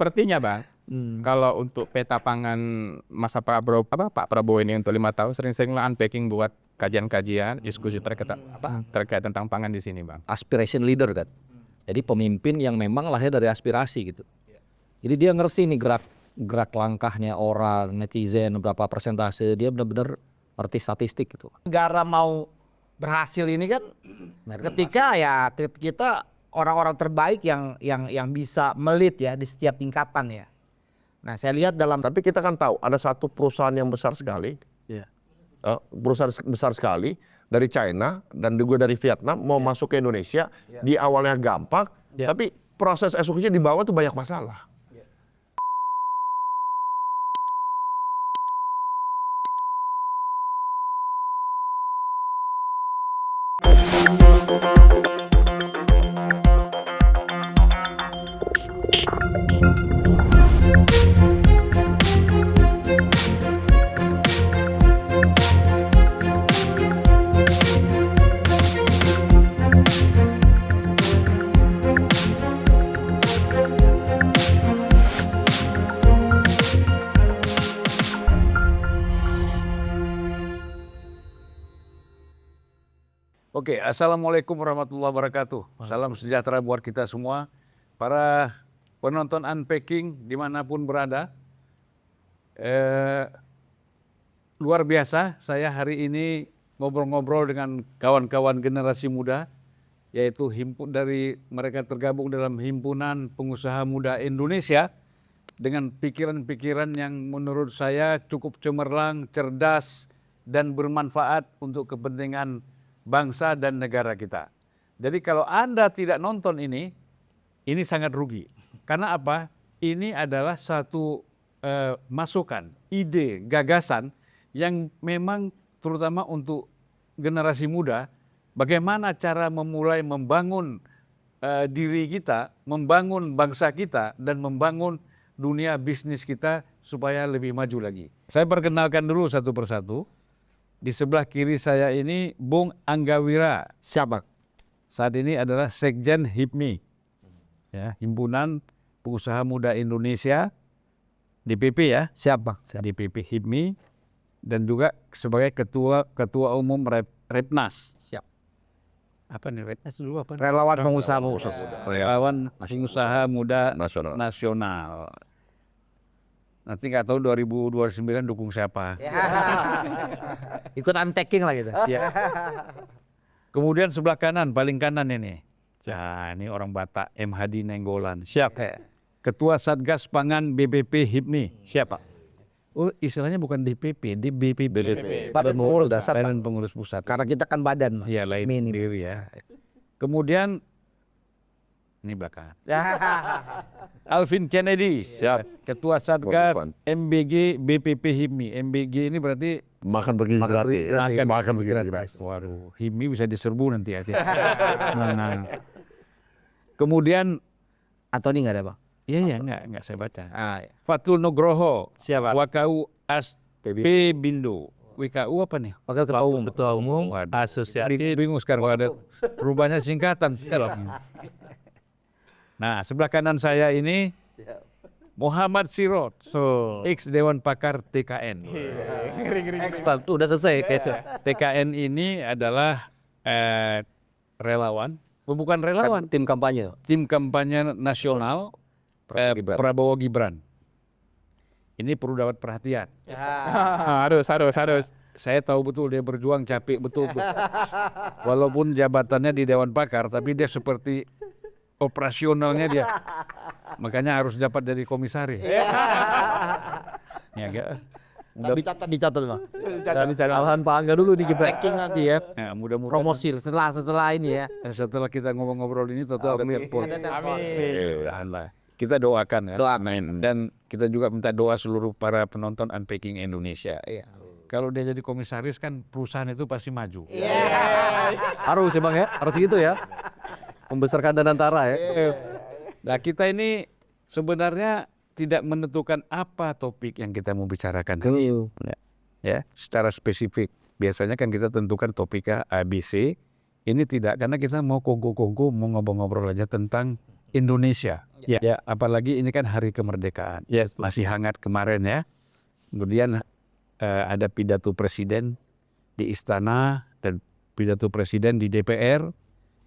sepertinya Bang, kalau untuk peta pangan masa Pak Prabowo ini untuk 5 tahun sering-sering unpacking buat kajian-kajian, diskusi terkait tentang pangan di sini Bang. Aspiration leader kan. Jadi pemimpin yang memang lahir dari aspirasi gitu. Jadi dia ngerti nih gerak langkahnya orang, netizen, berapa persentase, dia benar-benar ngerti statistik gitu. Negara mau berhasil ini kan ketika ya kita orang-orang terbaik yang bisa melit ya di setiap tingkatan ya. Nah saya lihat Tapi kita kan tahu ada satu perusahaan yang besar sekali, perusahaan besar sekali dari China dan juga dari Vietnam mau masuk ke Indonesia. Di awalnya gampang, tapi proses eksekusi di bawah tuh banyak masalah. Oke, assalamualaikum warahmatullahi wabarakatuh. Salam sejahtera buat kita semua, para penonton Unpacking dimanapun berada. Luar biasa, saya hari ini ngobrol-ngobrol dengan kawan-kawan generasi muda, yaitu mereka tergabung dalam Himpunan Pengusaha Muda Indonesia dengan pikiran-pikiran yang menurut saya cukup cemerlang, cerdas, dan bermanfaat untuk kepentingan bangsa dan negara kita. Jadi kalau Anda tidak nonton ini sangat rugi. Karena apa? Ini adalah satu masukan, ide, gagasan yang memang terutama untuk generasi muda, bagaimana cara memulai membangun diri kita, membangun bangsa kita, dan membangun dunia bisnis kita supaya lebih maju lagi. Saya perkenalkan dulu satu persatu. Di sebelah kiri saya ini Bung Anggawira. siapa? Saat ini adalah Sekjen HIPMI, ya, Himpunan Pengusaha Muda Indonesia, DPP ya. Siapa? DPP HIPMI, dan juga sebagai ketua umum Repnas. Siap. Apa nih Repnas dulu apa? Relawan pengusaha Relawan Pengusaha Muda Nasional. Nanti nggak tahu 2029 dukung siapa. Ikut unpacking lah gitu. Kemudian sebelah kanan, paling kanan ini. Nah, ini orang Batak, M. Hadi Nenggolan. Siap. Ketua Satgas Pangan BPP HIPMI. Siapa? Oh, istilahnya bukan DPP, di BPP. Badan Pengurus Dasar. Badan Pengurus Pusat. Karena kita kan badan. Ya, lain Minim. sendiri ya. Kemudian ini belakang. Alvin Kennedy, Ketua Satgas MBG BPP HIPMI. MBG ini berarti Makan begini gratis. waduh, HIPMI bisa diserbu nanti ya. Nah. Kemudian Antoni nggak ada Bang? iya enggak saya baca. Ya. Fatul Nugroho, Siapa? WKU P Bindo. WKU apa nih? Wakil Ketua Umum. Ketua Umum Waduh. Asosiasi. Bingung sekarang ada rubahnya singkatan. Nah, sebelah kanan saya ini Muhammad Sirot, ex Dewan Pakar TKN. Expert udah selesai kayaknya. TKN ini adalah relawan, bukan relawan, Tim kampanye. tim kampanye nasional Prabowo Gibran. Ini perlu dapat perhatian. Harus. Saya tahu betul dia berjuang, capek betul. Walaupun jabatannya di Dewan Pakar, tapi dia seperti operasionalnya dia. Makanya harus dapat dari komisaris. Ya, Dicatat Bang. Alhan Pak Angga dulu di Gibran. Packing nanti ya. Nah, mudah-mudahan Promosi setelah ini ya. setelah kita ngobrol ini tentu ada telepon. Amin. Kita doakan ya. Doakan. Dan kita juga minta doa seluruh para penonton Unpacking Indonesia. Kalau dia jadi komisaris kan perusahaan itu pasti maju. Harus ya Bang ya, harus gitu ya. Membesarkan Danantara ya. Nah, kita ini sebenarnya tidak menentukan apa topik yang kita mau bicarakan. Ya, secara spesifik. Biasanya kan kita tentukan topiknya ABC. Ini tidak, karena kita mau kongko-kongko, mau ngobrol-ngobrol aja tentang Indonesia. Ya. Ya, apalagi ini kan hari kemerdekaan. Yes. Masih hangat kemarin ya. Kemudian ada pidato presiden di istana dan pidato presiden di DPR.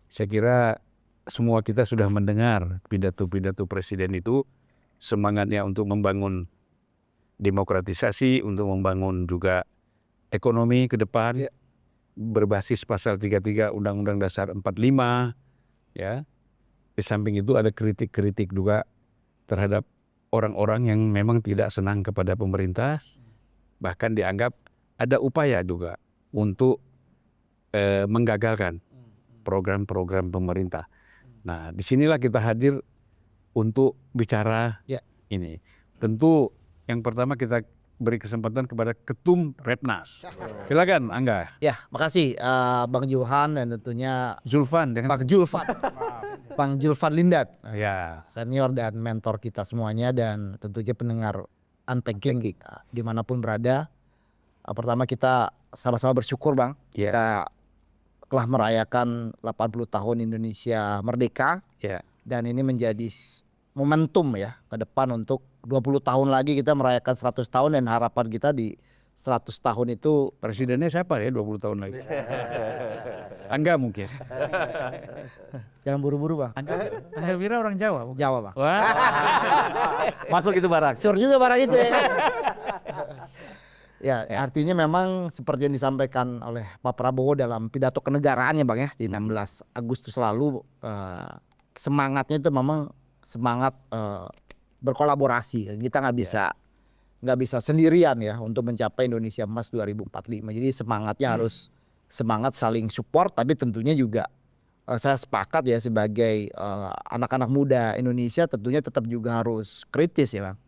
Saya kira semua kita sudah mendengar pidato-pidato presiden itu, semangatnya untuk membangun demokratisasi, untuk membangun juga ekonomi ke depan, berbasis pasal 33 Undang-Undang Dasar 45, ya. Di samping itu ada kritik-kritik juga terhadap orang-orang yang memang tidak senang kepada pemerintah, bahkan dianggap ada upaya juga untuk menggagalkan program-program pemerintah. Nah, disinilah kita hadir untuk bicara ini. Tentu yang pertama kita beri kesempatan kepada Ketum Repnas. Silakan, Angga. Ya, makasih Bang Johan dan tentunya Zulfan dengan Bang Julfan. Bang Julfan Lindat, ya. senior dan mentor kita semuanya, dan tentunya pendengar Unpacking dimanapun berada. Pertama kita sama-sama bersyukur Bang, kita telah merayakan 80 tahun Indonesia merdeka, dan ini menjadi momentum ya ke depan untuk 20 tahun lagi kita merayakan 100 tahun, dan harapan kita di 100 tahun itu Presidennya siapa ya 20 tahun lagi? Angga mungkin. jangan buru-buru Bang. Saya kira orang Jawa. Jawa Bang. Wah. Masuk itu Barak. Sur juga barang itu ya kan? Ya, artinya memang seperti yang disampaikan oleh Pak Prabowo dalam pidato kenegaraannya Bang ya di 16 Agustus lalu, semangatnya itu memang semangat berkolaborasi. Kita nggak bisa sendirian ya untuk mencapai Indonesia Emas 2045. Jadi semangatnya harus semangat saling support, tapi tentunya juga saya sepakat ya sebagai anak-anak muda Indonesia tentunya tetap juga harus kritis ya Bang.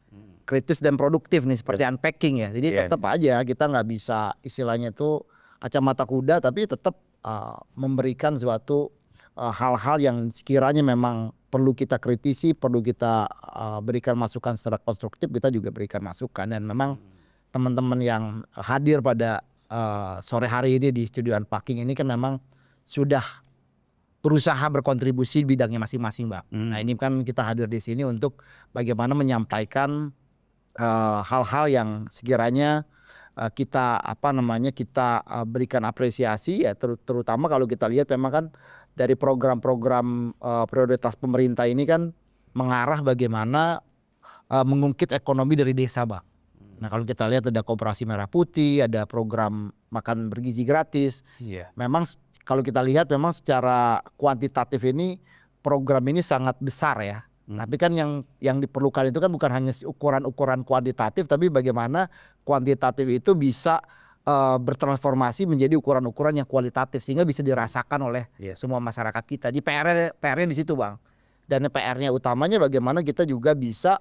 Kritis dan produktif nih seperti Unpacking ya. Jadi tetap aja kita nggak bisa istilahnya itu kacamata kuda, tapi tetap memberikan suatu hal-hal yang sekiranya memang perlu kita kritisi, perlu kita berikan masukan secara konstruktif, kita juga berikan masukan. Dan memang teman-teman yang hadir pada sore hari ini di studio Unpacking ini kan memang sudah berusaha berkontribusi di bidangnya masing-masing Bang. Nah ini kan kita hadir di sini untuk bagaimana menyampaikan hal-hal yang sekiranya kita berikan apresiasi ya, terutama kalau kita lihat memang kan dari program-program prioritas pemerintah ini kan mengarah bagaimana mengungkit ekonomi dari desa Bang. Nah kalau kita lihat ada Koperasi Merah Putih, ada program makan bergizi gratis. Memang kalau kita lihat memang secara kuantitatif ini program ini sangat besar ya. Tapi kan yang diperlukan itu kan bukan hanya ukuran-ukuran kuantitatif, tapi bagaimana kuantitatif itu bisa bertransformasi menjadi ukuran-ukuran yang kualitatif sehingga bisa dirasakan oleh semua masyarakat kita. Di PR-nya di situ Bang. Dan PR-nya utamanya bagaimana kita juga bisa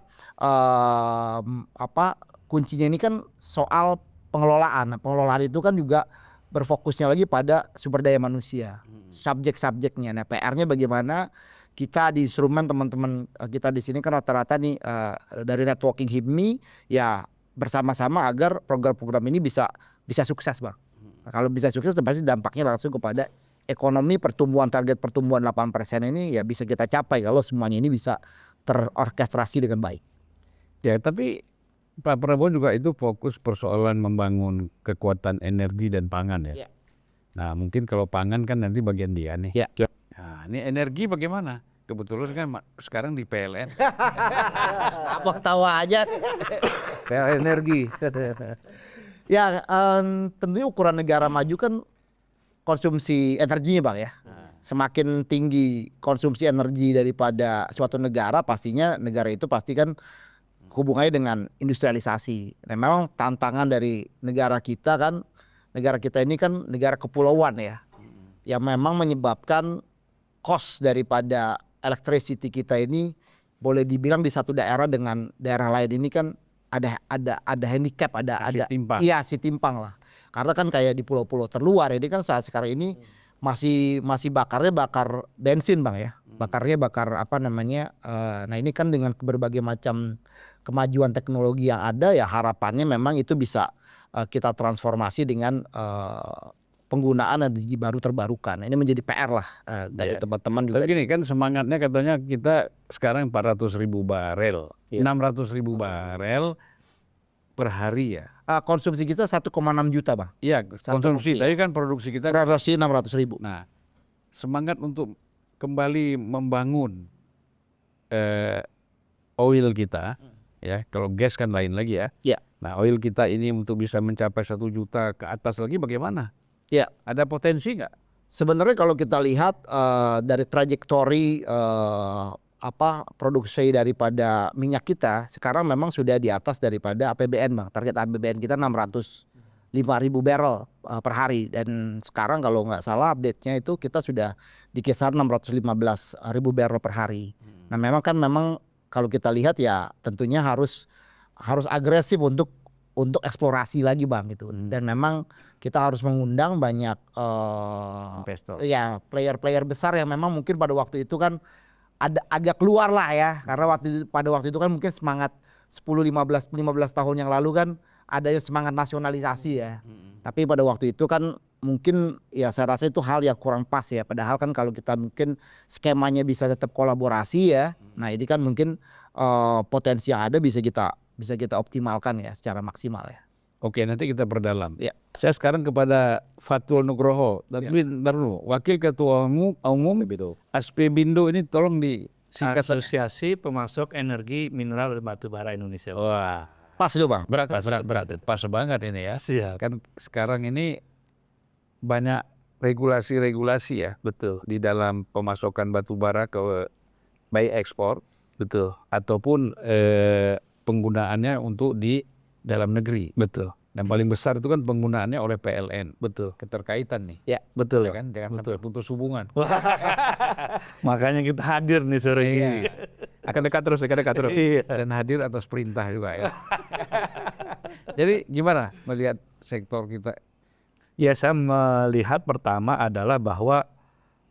kuncinya ini kan soal pengelolaan. Pengelolaan itu kan juga berfokusnya lagi pada sumber daya manusia, subjek-subjeknya. Nah, PR-nya bagaimana kita di instrumen teman-teman kita di sini kan rata-rata nih dari networking HIPMI ya bersama-sama agar program-program ini bisa sukses Bang. Nah, kalau bisa sukses pasti dampaknya langsung kepada ekonomi, target pertumbuhan 8% ini ya bisa kita capai kalau semuanya ini bisa terorkestrasi dengan baik. Ya, tapi Pak Prabowo juga itu fokus persoalan membangun kekuatan energi dan pangan ya. Nah, mungkin kalau pangan kan nanti bagian dia nih. Nah, ini energi bagaimana? Kebetulan kan sekarang di PLN. Apa tawa aja. PLN energi. Ya, tentunya ukuran negara maju kan konsumsi energinya Bang ya. Semakin tinggi konsumsi energi daripada suatu negara, pastinya negara itu pasti kan hubungannya dengan industrialisasi. Nah, memang tantangan dari negara kita ini kan negara kepulauan ya. Yang memang menyebabkan cost daripada electricity kita ini boleh dibilang di satu daerah dengan daerah lain ini kan ada handicap, ada timpang. Iya, si timpang lah. Karena kan kayak di pulau-pulau terluar ini kan saat sekarang ini masih bakar bensin Bang ya. Bakarnya nah ini kan dengan berbagai macam kemajuan teknologi yang ada ya harapannya memang itu bisa kita transformasi dengan penggunaan energi baru terbarukan. Ini menjadi PR lah dari teman-teman juga. Tapi gini kan semangatnya katanya kita sekarang 400.000 barel, 600.000 barel per hari ya. Konsumsi kita 1,6 juta bang. Iya konsumsi, bukti, tapi kan produksi kita. Produksi 600.000. Nah semangat untuk kembali membangun oil kita, ya kalau gas kan lain lagi ya. Ya. Nah oil kita ini untuk bisa mencapai 1 juta ke atas lagi bagaimana? Ya. Ada potensi nggak? Sebenarnya kalau kita lihat dari trajektori produksi daripada minyak kita sekarang memang sudah di atas daripada APBN bang. Target APBN kita 605.000 barrel per hari, dan sekarang kalau nggak salah update-nya itu kita sudah di kisaran 615.000 barrel per hari. Nah memang kalau kita lihat ya tentunya harus agresif untuk eksplorasi lagi bang gitu. Dan memang kita harus mengundang banyak Investor. ya player-player besar yang memang mungkin pada waktu itu kan ada agak keluar lah ya, karena pada waktu itu kan mungkin semangat 10-15 tahun yang lalu kan ada semangat nasionalisasi ya. Tapi pada waktu itu kan mungkin ya saya rasa itu hal yang kurang pas ya. Padahal kan kalau kita mungkin skemanya bisa tetap kolaborasi ya. Nah ini kan mungkin potensi yang ada bisa kita optimalkan ya secara maksimal ya. Oke, nanti kita perdalam. Ya. Saya sekarang kepada Fatul Nugroho, tapi ntar dulu, Wakil Ketua Umum Aspibindo ini tolong disingkat. Asosiasi Pemasok Energi Mineral dan Batubara Indonesia. Wah, Pas itu bang. berat. Pas banget ini ya. Siap. Kan sekarang ini banyak regulasi ya, Betul, di dalam pemasokan batubara ke baik ekspor, betul, ataupun penggunaannya untuk di dalam negeri. betul, Dan paling besar itu kan penggunaannya oleh PLN. betul, Keterkaitan nih. betul. Ya kan, jangan sampai putus hubungan. Makanya kita hadir nih sore ini. Iya. Akan dekat terus. Iya. Dan hadir atas perintah juga ya. Jadi gimana melihat sektor kita? Ya, saya melihat pertama adalah bahwa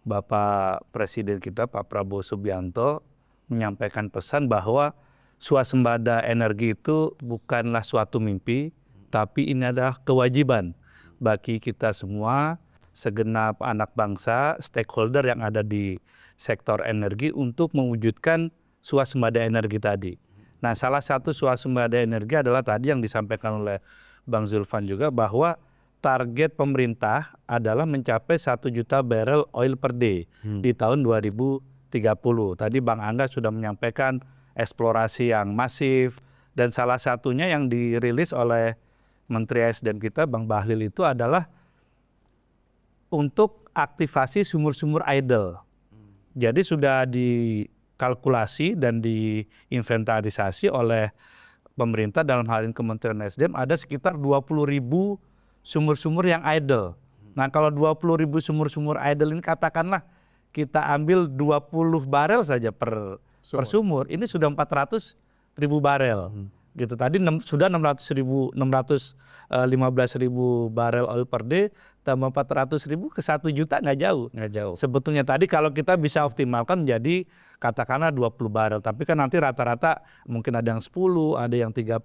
Bapak Presiden kita Pak Prabowo Subianto menyampaikan pesan bahwa swasembada energi itu bukanlah suatu mimpi, tapi ini adalah kewajiban bagi kita semua, segenap anak bangsa, stakeholder yang ada di sektor energi untuk mewujudkan swasembada energi tadi. Nah, salah satu swasembada energi adalah tadi yang disampaikan oleh Bang Zulfan juga, bahwa target pemerintah adalah mencapai 1 juta barrel oil per day di tahun 2030. Tadi Bang Angga sudah menyampaikan eksplorasi yang masif, dan salah satunya yang dirilis oleh Menteri SDM kita Bang Bahlil itu adalah untuk aktivasi sumur-sumur idle. Jadi sudah dikalkulasi dan diinventarisasi oleh pemerintah, dalam hal ini Kementerian SDM, ada sekitar 20.000 sumur-sumur yang idle. Nah kalau 20.000 sumur-sumur idle ini katakanlah kita ambil 20 barel saja per sumur, ini sudah 400.000 barel. Gitu tadi sudah 615.000 barel oil per day, tambah 400.000 ke 1 juta nggak jauh. Sebetulnya tadi kalau kita bisa optimalkan menjadi katakanlah 20 barel, tapi kan nanti rata-rata mungkin ada yang 10, ada yang 30.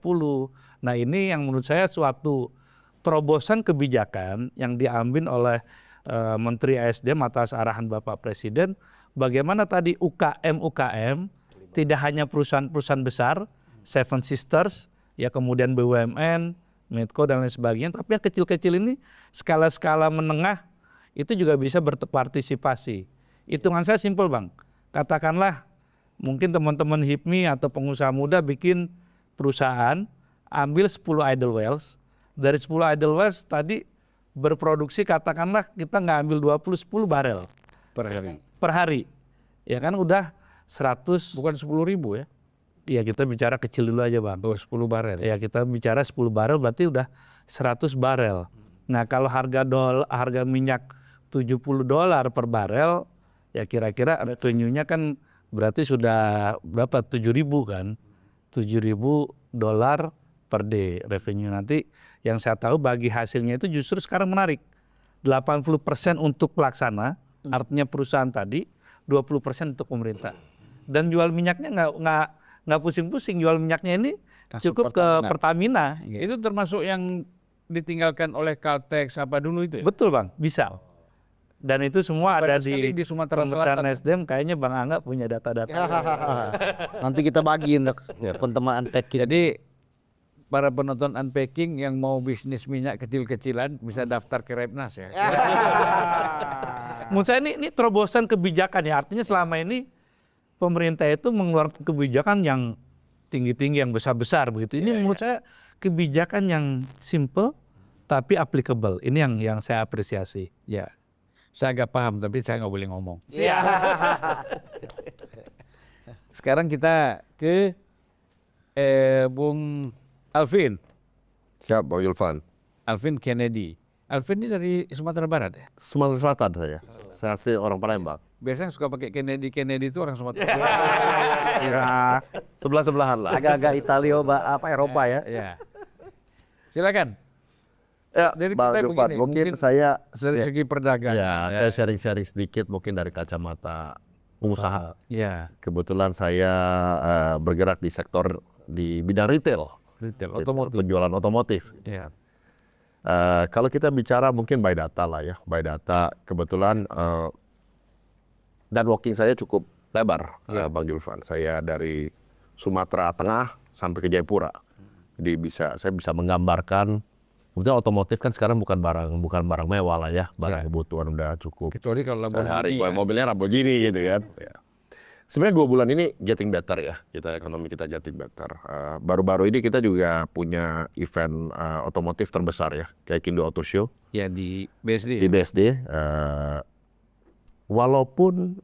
Nah ini yang menurut saya suatu terobosan kebijakan yang diambil oleh Menteri SDM atas arahan Bapak Presiden, bagaimana tadi UKM tidak hanya perusahaan-perusahaan besar, Seven Sisters, ya kemudian BUMN, Medco dan lain sebagainya, tapi yang kecil-kecil ini skala-skala menengah itu juga bisa berpartisipasi. Hitungan saya simpel Bang, katakanlah mungkin teman-teman HIPMI atau pengusaha muda bikin perusahaan, ambil 10 idle wells, dari 10 idle wells tadi berproduksi katakanlah kita nggak ambil 10 barel per hari. Ya kan udah 100, Bukan 10.000 ya? ya kita bicara kecil dulu aja Bang. 10 barel. Ya kita bicara 10 barel berarti udah 100 barel. Nah kalau harga minyak $70 per barel, ya kira-kira revenue-nya kan berarti sudah berapa? 7.000 kan? $7.000 per day revenue. Nanti yang saya tahu bagi hasilnya itu justru sekarang menarik. 80% untuk pelaksana, artinya perusahaan tadi, 20% untuk pemerintah. Dan jual minyaknya nggak pusing-pusing, jual minyaknya ini cukup ke Pertamina. Itu termasuk yang ditinggalkan oleh Caltex apa dulu itu ya? Betul Bang, bisa. Dan itu semua ada Banyak sekali di Sumatera Kementerian Selatan. SDM, kayaknya Bang Angga punya data-data. Nanti kita bagi untuk teman-teman unpacking. Jadi para penonton unpacking yang mau bisnis minyak kecil-kecilan bisa daftar ke Repnas ya. Menurut saya ini terobosan kebijakan ya. Artinya selama ini pemerintah itu mengeluarkan kebijakan yang tinggi-tinggi, yang besar-besar begitu. Ini menurut saya kebijakan yang simple tapi applicable. Ini yang saya apresiasi. Ya, saya agak paham tapi saya nggak boleh ngomong. Sekarang kita ke Bung Alvin. Siap, Bang Yulfan. Alvin Kennedy. Alvin ini dari Sumatera Barat ya? Sumatera Selatan saya. Saya asli orang Palembang. Biasanya suka pakai Kennedy itu orang Sumatera Iya. Barat. Sebelah-sebelahan lah. Agak-agak Eropa ya. Ya. Silakan. Ya, Dari Bang kita Yulfan, begini, mungkin mungkin saya Dari segi perdagangan. Ya, saya sharing-sharing sedikit mungkin dari kacamata pengusaha. Ya. kebetulan saya bergerak di sektor di bidang retail, Retail, otomotif. penjualan otomotif. Ya. Kalau kita bicara mungkin by data lah ya, by data kebetulan dan walking saya cukup lebar, Bang Julfan. Saya dari Sumatera Tengah sampai ke Jayapura, jadi saya bisa menggambarkan. Kebetulan otomotif kan sekarang bukan barang mewah lah ya, barang kebutuhan udah cukup. Kecuali kalau Sehari Lamborghini. mobilnya Lamborghini gitu kan. Ya. Sebenarnya 2 bulan ini getting better ya, ekonomi kita getting better. Baru-baru ini kita juga punya event otomotif terbesar ya, Gaikindo Auto Show Ya di BSD. di BSD. Walaupun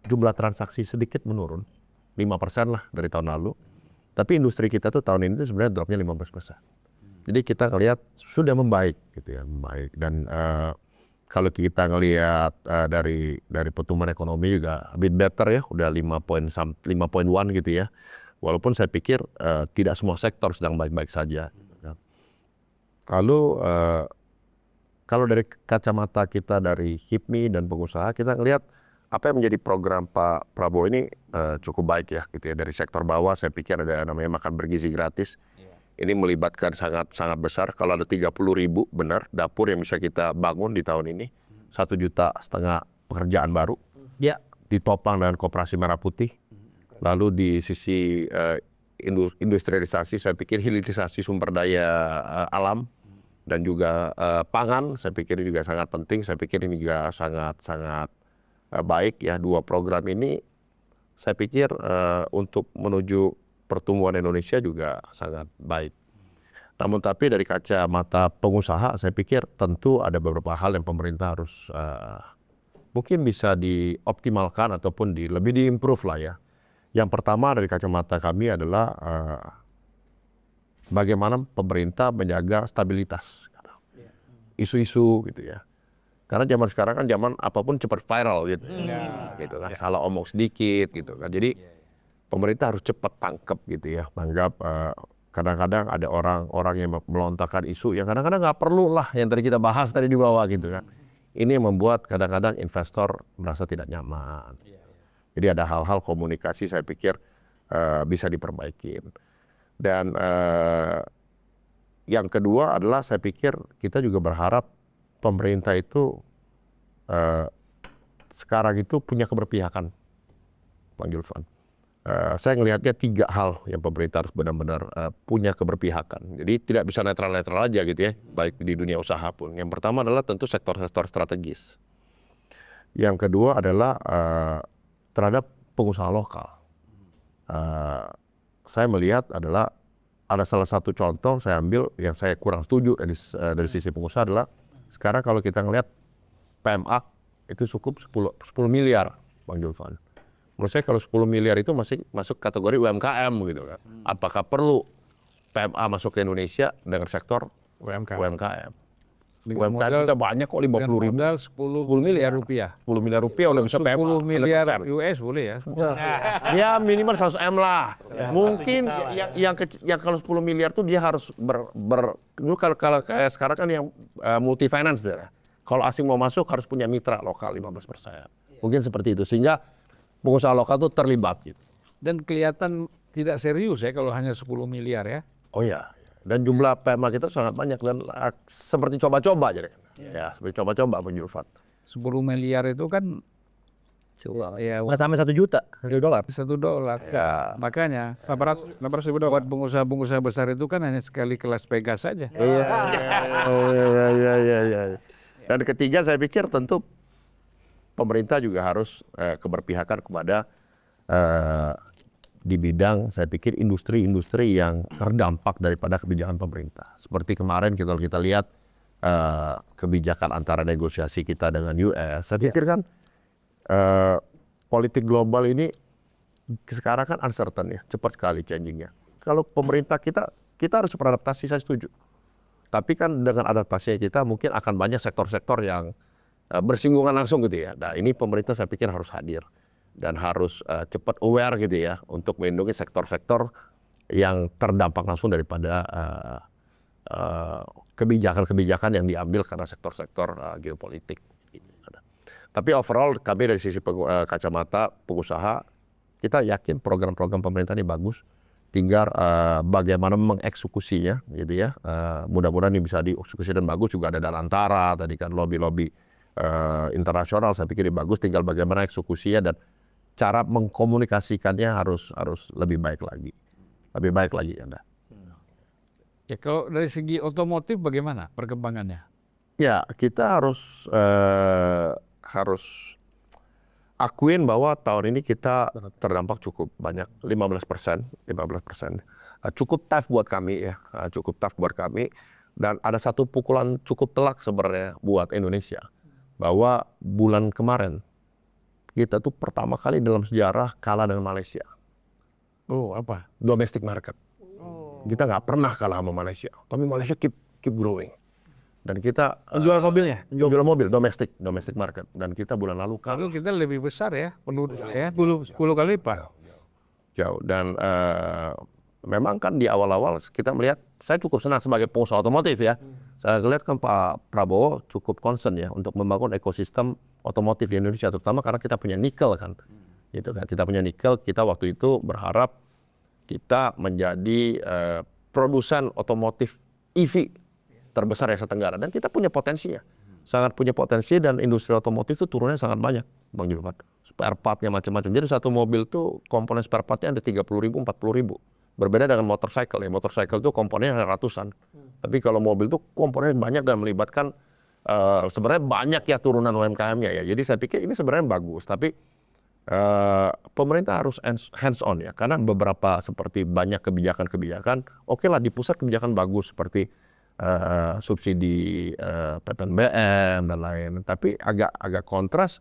jumlah transaksi sedikit menurun, 5% lah dari tahun lalu, tapi industri kita tuh tahun ini tuh sebenarnya dropnya 15%. Jadi kita ngelihat sudah membaik gitu ya, membaik. Dan kalau kita ngelihat dari pertumbuhan ekonomi juga a bit better ya, udah 5.1 gitu ya. Walaupun saya pikir tidak semua sektor sedang baik-baik saja. Lalu kalau dari kacamata kita dari HIPMI dan pengusaha, kita ngelihat apa yang menjadi program Pak Prabowo ini cukup baik ya gitu ya. Dari sektor bawah saya pikir ada namanya makan bergizi gratis. Ini melibatkan sangat besar. Kalau ada 30.000 benar dapur yang bisa kita bangun di tahun ini, 1,5 juta pekerjaan baru. Ya. Ditopang dengan Koperasi Merah Putih. Lalu di sisi industrialisasi, saya pikir hilirisasi sumber daya alam dan juga pangan, saya pikir ini juga sangat penting. Saya pikir ini juga sangat baik ya. 2 program ini saya pikir untuk menuju pertumbuhan Indonesia juga sangat baik. Namun tapi dari kacamata pengusaha, saya pikir tentu ada beberapa hal yang pemerintah harus mungkin bisa dioptimalkan ataupun lebih diimprove lah ya. Yang pertama dari kacamata kami adalah bagaimana pemerintah menjaga stabilitas isu-isu gitu ya. Karena zaman sekarang kan zaman apapun cepat viral gitu, gitu kan. Salah omong sedikit gitu kan. Jadi pemerintah harus cepat tangkap gitu ya, tanggap. Kadang-kadang ada orang-orang yang melontarkan isu yang kadang-kadang nggak perlu lah, yang tadi kita bahas tadi di bawah gitu kan. Ini yang membuat kadang-kadang investor merasa tidak nyaman. Jadi ada hal-hal komunikasi saya pikir bisa diperbaiki. Dan yang kedua adalah saya pikir kita juga berharap pemerintah itu sekarang itu punya keberpihakan, Bang Julfan. Saya ngelihatnya 3 hal yang pemerintah harus benar-benar punya keberpihakan. Jadi tidak bisa netral-netral aja gitu ya, baik di dunia usaha pun. Yang pertama adalah tentu sektor-sektor strategis. Yang kedua adalah terhadap pengusaha lokal. Saya melihat ada salah satu contoh saya ambil yang saya kurang setuju dari sisi pengusaha adalah sekarang kalau kita ngelihat PMA itu cukup 10 miliar, Bang Julfan. Menurut saya kalau 10 miliar itu masih masuk kategori UMKM gitu kan. Apakah perlu PMA masuk ke Indonesia dengan sektor UMKM? UMKM kita banyak kok, 50.000. Modal 10 miliar rupiah. 10 miliar rupiah udah bisa PMA. 10 miliar US boleh ya. Ya minimal 100 M lah. Mungkin yang kalau 10 miliar tuh dia harus dulu kalau kayak sekarang kan yang multi finance ya. Kalau asing mau masuk harus punya mitra lokal 15%. Mungkin seperti itu sehingga pengusaha lokal tuh terlibat gitu. Dan kelihatan tidak serius ya kalau hanya 10 miliar ya. Oh ya. Dan jumlah PMA kita sangat banyak dan seperti coba-coba jadi. Ya, seperti coba-coba Bang Julfat. 10 miliar itu kan ya Nggak sampai 1 juta dolar. $1. Ya. Makanya 800 ribu dolar. buat pengusaha-pengusaha besar itu kan hanya sekali ke Las Vegas saja. Iya. Dan ketiga saya pikir tentu pemerintah juga harus keberpihakan kepada di bidang saya pikir industri-industri yang terdampak daripada kebijakan pemerintah. Seperti kemarin kita lihat kebijakan antara negosiasi kita dengan US. Saya pikir kan politik global ini sekarang kan uncertain ya, cepat sekali changingnya. Kalau pemerintah kita harus beradaptasi, saya setuju. Tapi kan dengan adaptasinya kita mungkin akan banyak sektor-sektor yang bersinggungan langsung gitu ya. Nah ini pemerintah saya pikir harus hadir dan harus cepat aware gitu ya untuk melindungi sektor-sektor yang terdampak langsung daripada kebijakan-kebijakan yang diambil karena sektor-sektor geopolitik. Tapi overall kami dari sisi kacamata pengusaha, kita yakin program-program pemerintah ini bagus. Tinggal bagaimana mengeksekusinya gitu ya. Mudah-mudahan ini bisa dieksekusi dan bagus. Juga ada Danantara, tadi kan lobby-lobby internasional saya pikir ini bagus. Tinggal bagaimana eksekusinya dan cara mengkomunikasikannya harus lebih baik lagi. Lebih baik lagi Anda. Ya kalau dari segi otomotif bagaimana perkembangannya? Ya kita harus akuin bahwa tahun ini kita terdampak cukup banyak, 15%. Cukup tough buat kami ya, cukup tough buat kami. Dan ada satu pukulan cukup telak sebenarnya buat Indonesia. Bahwa bulan kemarin, kita tuh pertama kali dalam sejarah kalah dengan Malaysia. Oh apa? Domestic market. Kita nggak pernah kalah sama Malaysia. Tapi Malaysia keep growing. Dan kita Jual mobilnya. jual mobil domestic market, dan kita bulan lalu Lalu kalah kita lebih besar ya, penduduk ya 10 kali lipat. jauh. Dan memang kan di awal-awal kita melihat, saya cukup senang sebagai pengusaha otomotif ya. Saya lihat kan Pak Prabowo cukup concern ya untuk membangun ekosistem otomotif di Indonesia, terutama karena kita punya nikel kan. Gitu kan, kita punya nikel. Kita waktu itu berharap kita menjadi produsen otomotif EV terbesar Asia Tenggara, dan kita punya potensinya, sangat punya potensi, dan industri otomotif itu turunnya sangat banyak Bang Julfat. Spare partnya macam-macam. Jadi satu mobil tuh komponen spare partnya ada 30.000, 40.000. Berbeda dengan motorcycle ya. Motorcycle tuh komponennya ada ratusan. Tapi kalau mobil tuh komponennya banyak dan melibatkan sebenarnya banyak ya turunan UMKM-nya ya. Jadi saya pikir ini sebenarnya bagus. Tapi pemerintah harus hands on ya. Karena beberapa seperti banyak kebijakan-kebijakan, oke lah di pusat kebijakan bagus seperti subsidi PPNBM dan lain. Tapi agak kontras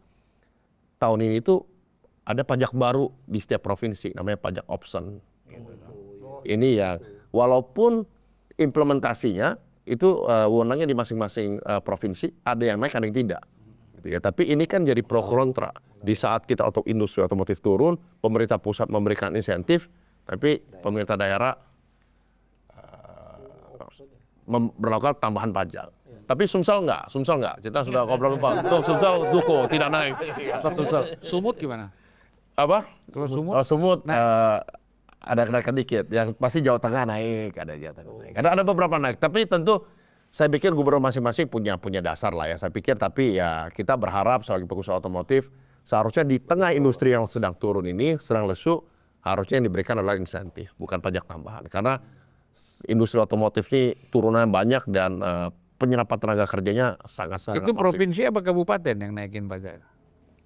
tahun ini tuh ada pajak baru di setiap provinsi, namanya pajak option. Ini ya, walaupun implementasinya itu wewenangnya di masing-masing provinsi, ada yang naik, ada yang tidak. Gitu ya. Tapi ini kan jadi pro kontra. Di saat kita untuk industri otomotif turun, pemerintah pusat memberikan insentif, tapi pemerintah daerah melakukan tambahan pajak. Tapi Sumsel enggak. Kita sudah ngobrol Pak. Tuh Sumsel duko tidak naik. Sumsel. Sumut gimana? Apa? Kalau Sumut? Sumut ada kenaikan dikit. Yang pasti Jawa Tengah naik, ada Jawa Tengah naik. Ada beberapa naik. Tapi tentu saya pikir gubernur masing-masing punya dasar lah ya. Saya pikir, tapi ya kita berharap sebagai pengusaha otomotif seharusnya di tengah industri yang sedang turun ini, sedang lesu, harusnya yang diberikan adalah insentif, bukan pajak tambahan. Karena industri otomotif ini turunannya banyak dan penyerapan tenaga kerjanya sangat-sangat Itu masif. provinsi apa kabupaten yang naikin pajak?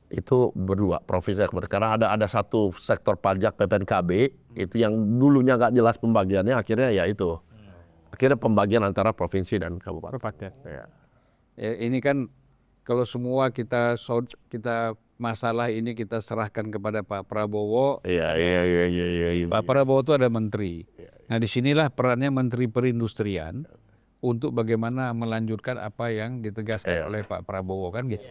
Itu berdua provinsi, karena ada satu sektor pajak PPNKB itu yang dulunya nggak jelas pembagiannya, akhirnya ya itu akhirnya pembagian antara provinsi dan kabupaten. Ya. Ya, ini kan kalau semua kita masalah ini kita serahkan kepada Pak Prabowo. Iya. Pak Prabowo itu ada menteri. Nah disinilah perannya Menteri Perindustrian untuk bagaimana melanjutkan apa yang ditegaskan oleh Pak Prabowo kan gitu.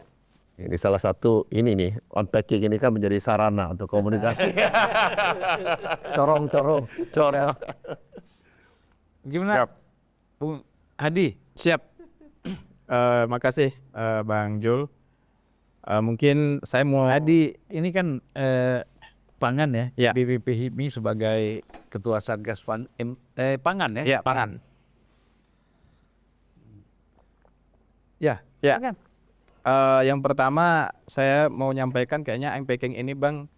Ini salah satu ini nih, unpacking ini kan menjadi sarana untuk komunikasi. Corong. Gimana? Bung Hadi? Siap. Makasih Bang Jul. Mungkin saya mau Hadi ini kan pangan ya, Ya. BPP HIPMI sebagai Ketua Satgas Pangan ya. ya pangan. Ya, Ya. Yang pertama saya mau nyampaikan kayaknya unpacking ini Bang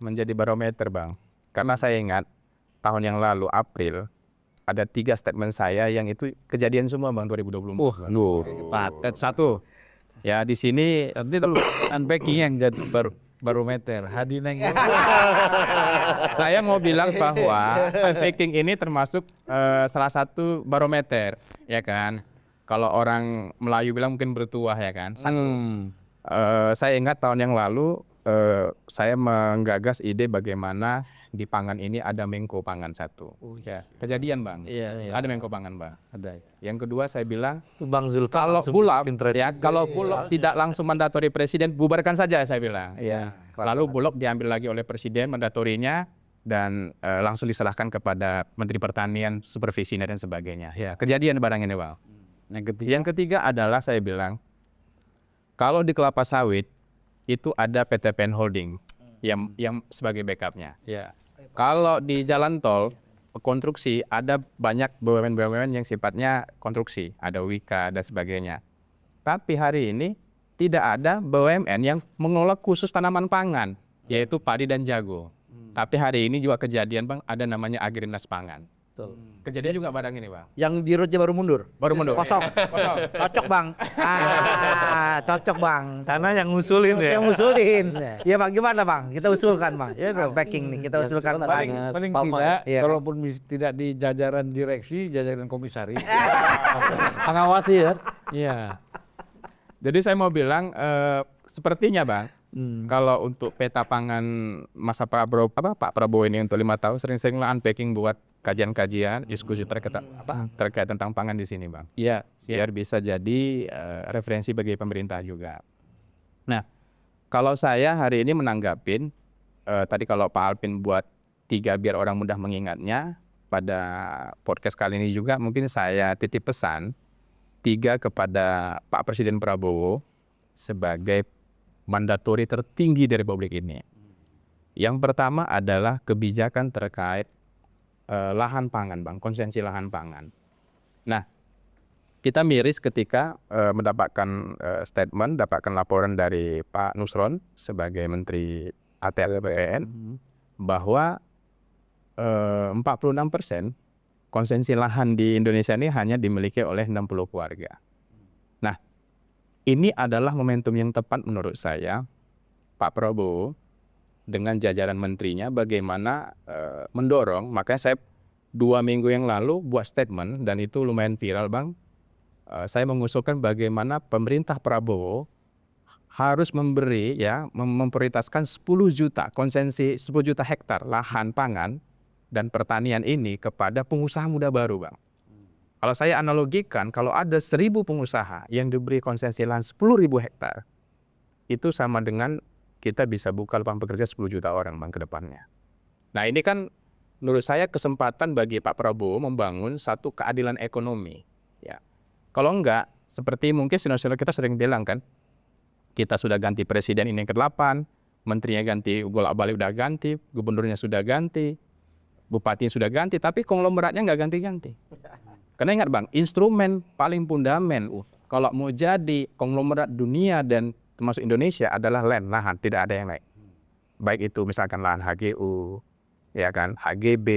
menjadi barometer Bang. Karena saya ingat tahun yang lalu April ada 3 statement saya yang itu kejadian semua Bang 2024. Patet satu. Ya di sini Nanti dulu unpacking yang jadi barometer. Hadi neng. saya mau bilang bahwa unpacking ini termasuk salah satu barometer, ya kan? Kalau orang Melayu bilang mungkin bertuah ya kan. Saya ingat tahun yang lalu saya menggagas ide bagaimana di pangan ini ada Menko Pangan satu. Ya, kejadian Bang. Iya. Ada Menko Pangan Bang. Ada. Yang kedua saya bilang Bang Zulfa kalau langsung Bulog pinterest. ya kalau Bulog tidak langsung mandatori presiden bubarkan saja saya bilang. Iya. Lalu Bulog diambil lagi oleh presiden mandatorinya dan langsung diserahkan kepada Menteri Pertanian supervisinya dan sebagainya. Ya, kejadian barang ini Bang. Yang ketiga adalah saya bilang kalau di kelapa sawit itu ada PT PN Holding yang sebagai backupnya. Ya. Kalau di jalan tol konstruksi ada banyak BUMN-BUMN yang sifatnya konstruksi, ada Wika dan sebagainya. Tapi hari ini tidak ada BUMN yang mengelola khusus tanaman pangan, yaitu padi dan jago. Tapi hari ini juga kejadian Bang, ada namanya Agrinas Pangan. Kejadian juga barang ini Bang. Yang di rootnya baru mundur. Baru mundur. Kosong. Cocok Bang. Cocok Bang. Karena yang ngusulin ya. Yang ngusulin. Ya Bang, gimana Bang? Kita usulkan Bang. Packing nih, kita usulkan Bang. Paling Palma, tidak, ya. kalaupun tidak di jajaran direksi, jajaran komisaris. Pengawasi ya. Iya. Jadi saya mau bilang sepertinya Bang, kalau untuk peta pangan masa Pak Prabowo ini untuk 5 tahun sering-sering lah unpacking buat kajian-kajian, diskusi terkait tentang pangan di sini Bang. Iya. Biar bisa jadi referensi bagi pemerintah juga. Nah, kalau saya hari ini menanggapin tadi kalau Pak Alvin buat 3 biar orang mudah mengingatnya, pada podcast kali ini juga mungkin saya titip pesan 3 kepada Pak Presiden Prabowo sebagai mandatori tertinggi dari Republik ini. Yang pertama adalah kebijakan terkait lahan pangan Bang, konsensi lahan pangan. Nah, kita miris ketika mendapatkan statement, dapatkan laporan dari Pak Nusron sebagai Menteri ATR BPN bahwa 46% konsensi lahan di Indonesia ini hanya dimiliki oleh 60 keluarga. Nah, ini adalah momentum yang tepat menurut saya, Pak Prabowo dengan jajaran menterinya bagaimana mendorong. Makanya saya 2 minggu yang lalu buat statement dan itu lumayan viral Bang. Saya mengusulkan bagaimana pemerintah Prabowo harus memberi memprioritaskan 10 juta konsensi 10 juta hektar lahan pangan dan pertanian ini kepada pengusaha muda baru Bang. Kalau saya analogikan, kalau ada 1.000 pengusaha yang diberi konsensi lahan 10.000 hektar, itu sama dengan kita bisa buka lapangan pekerjaan 10 juta orang Bang ke depannya. Nah ini kan menurut saya kesempatan bagi Pak Prabowo membangun satu keadilan ekonomi. Ya. Kalau enggak, seperti mungkin senior-senior kita sering bilang kan, kita sudah ganti presiden ini yang ke-8, menterinya ganti, bolak-balik udah ganti, gubernurnya sudah ganti, bupatinya sudah ganti, tapi konglomeratnya nggak ganti-ganti. Karena ingat Bang, instrumen paling fundament kalau mau jadi konglomerat dunia dan termasuk Indonesia adalah lahan, tidak ada yang lain. Baik itu misalkan lahan HGU, ya kan, HGB,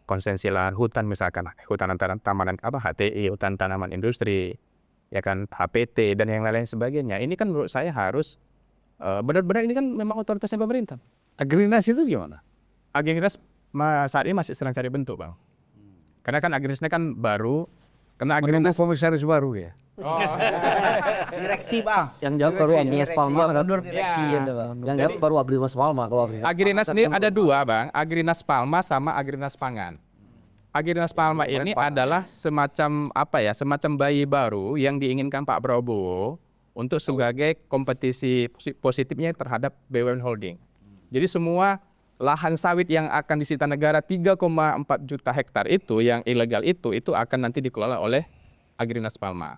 konsensi lahan hutan misalkan hutan tanaman HTI, hutan tanaman industri, ya kan, HPT dan yang lain sebagainya. Ini kan menurut saya harus benar-benar ini kan memang otoritasnya pemerintah. Agrinas itu gimana? Agrinas saat ini masih sedang cari bentuk Bang. Karena kan Agrinas ini kan baru, karena Menunggu Agrinas komisaris baru ya? Direksi Bang. Yang jawab baru Agnes Palma kan. Mundur direksi Ya. ya. Yang jawab baru Agnes Palma kalau Agrinas ini ada 2 Bang, Agrinas Palma sama Agrinas Pangan. Agrinas Palma ini adalah semacam semacam bayi baru yang diinginkan Pak Prabowo untuk sebagai kompetisi positifnya terhadap BUMN Holding. Jadi semua lahan sawit yang akan disita negara 3,4 juta hektar itu yang ilegal itu akan nanti dikelola oleh Agrinas Palma.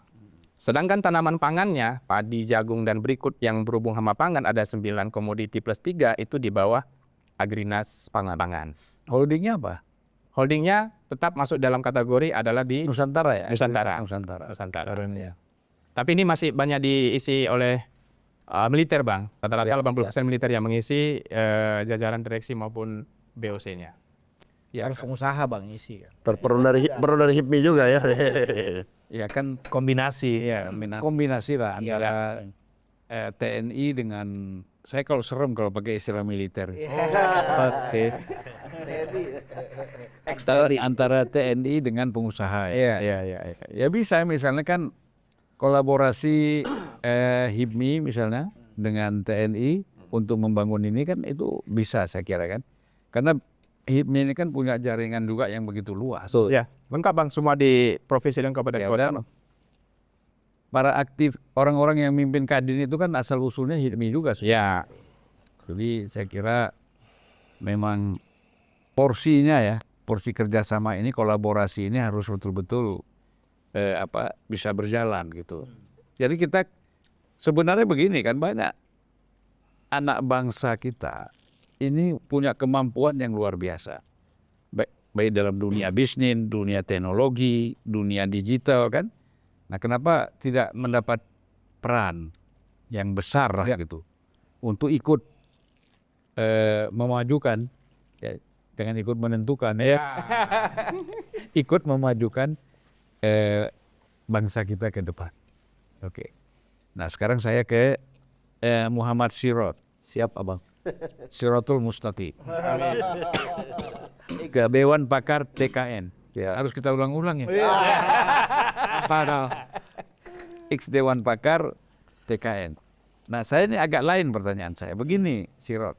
Sedangkan tanaman pangannya, padi, jagung, dan berikut yang berhubung sama pangan ada 9 komoditi plus 3 itu di bawah Agrinas Pangan. Holdingnya apa? Holdingnya tetap masuk dalam kategori adalah di Nusantara ya? Nusantara. Nusantara. Nusantara. Keren ya. Tapi ini masih banyak diisi oleh militer, Bang. Rata-rata 80% militer yang mengisi jajaran direksi maupun BOC-nya. Ya harus pengusaha bang isi kan. Perlu dari HIPMI juga ya. Ya kan Kombinasi. kombinasi lah antara TNI dengan, saya kalau serem kalau pakai istilah militer. Antara TNI dengan pengusaha. Iya. Ya bisa misalnya kan kolaborasi HIPMI misalnya dengan TNI untuk membangun ini kan itu bisa saya kira kan. Karena HIPMI ini kan punya jaringan juga yang begitu luas. Ya, lengkap, Bang. Semua di provinsi dan kabupaten kota. Para aktif orang-orang yang mimpin Kadin itu kan asal usulnya HIPMI juga. Ya. Jadi saya kira memang porsinya ya, porsi kerjasama ini, kolaborasi ini harus betul-betul bisa berjalan gitu. Jadi kita sebenarnya begini kan, banyak anak bangsa kita ini punya kemampuan yang luar biasa. Baik dalam dunia bisnis, dunia teknologi, dunia digital kan. Nah, kenapa tidak mendapat peran yang besar lah gitu untuk ikut memajukan, ya, jangan ikut menentukan ya, ikut memajukan bangsa kita ke depan. Oke. Nah, sekarang saya ke Muhammad Sirot. Siap abang. Siratul Mustaqim. Dewan Pakar TKN. Ya. Harus kita ulang-ulang ya. X Dewan Pakar TKN. Nah, saya ini agak lain pertanyaan saya. Begini, Sirot.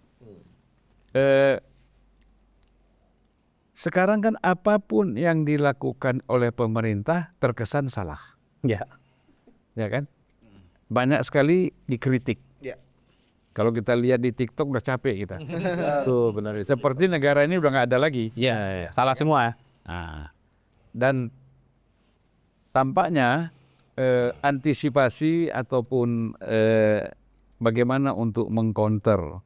Sekarang kan apapun yang dilakukan oleh pemerintah terkesan salah. Ya. Ya kan? Banyak sekali dikritik. Ya. Kalau kita lihat di TikTok udah capek kita. Tuh benar. Seperti negara ini udah nggak ada lagi. Ya, salah semua. Nah, dan tampaknya antisipasi ataupun bagaimana untuk mengcounter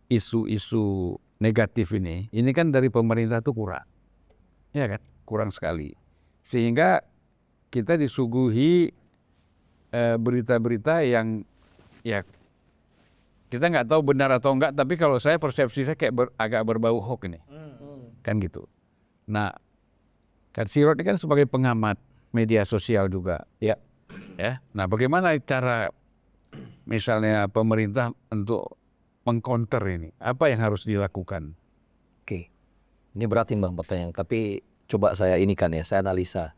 isu-isu negatif ini kan dari pemerintah tuh kurang. Ya kan? Kurang sekali. Sehingga kita disuguhi berita-berita yang ya kita nggak tahu benar atau enggak, tapi kalau saya persepsi saya kayak agak berbau hoax ini. Kan gitu. Nah, kan Sirot ini kan sebagai pengamat media sosial juga. Ya. Nah, bagaimana cara misalnya pemerintah untuk mengcounter ini? Apa yang harus dilakukan? Oke. Ini berat nih bang pertanyaan, tapi coba saya saya analisa.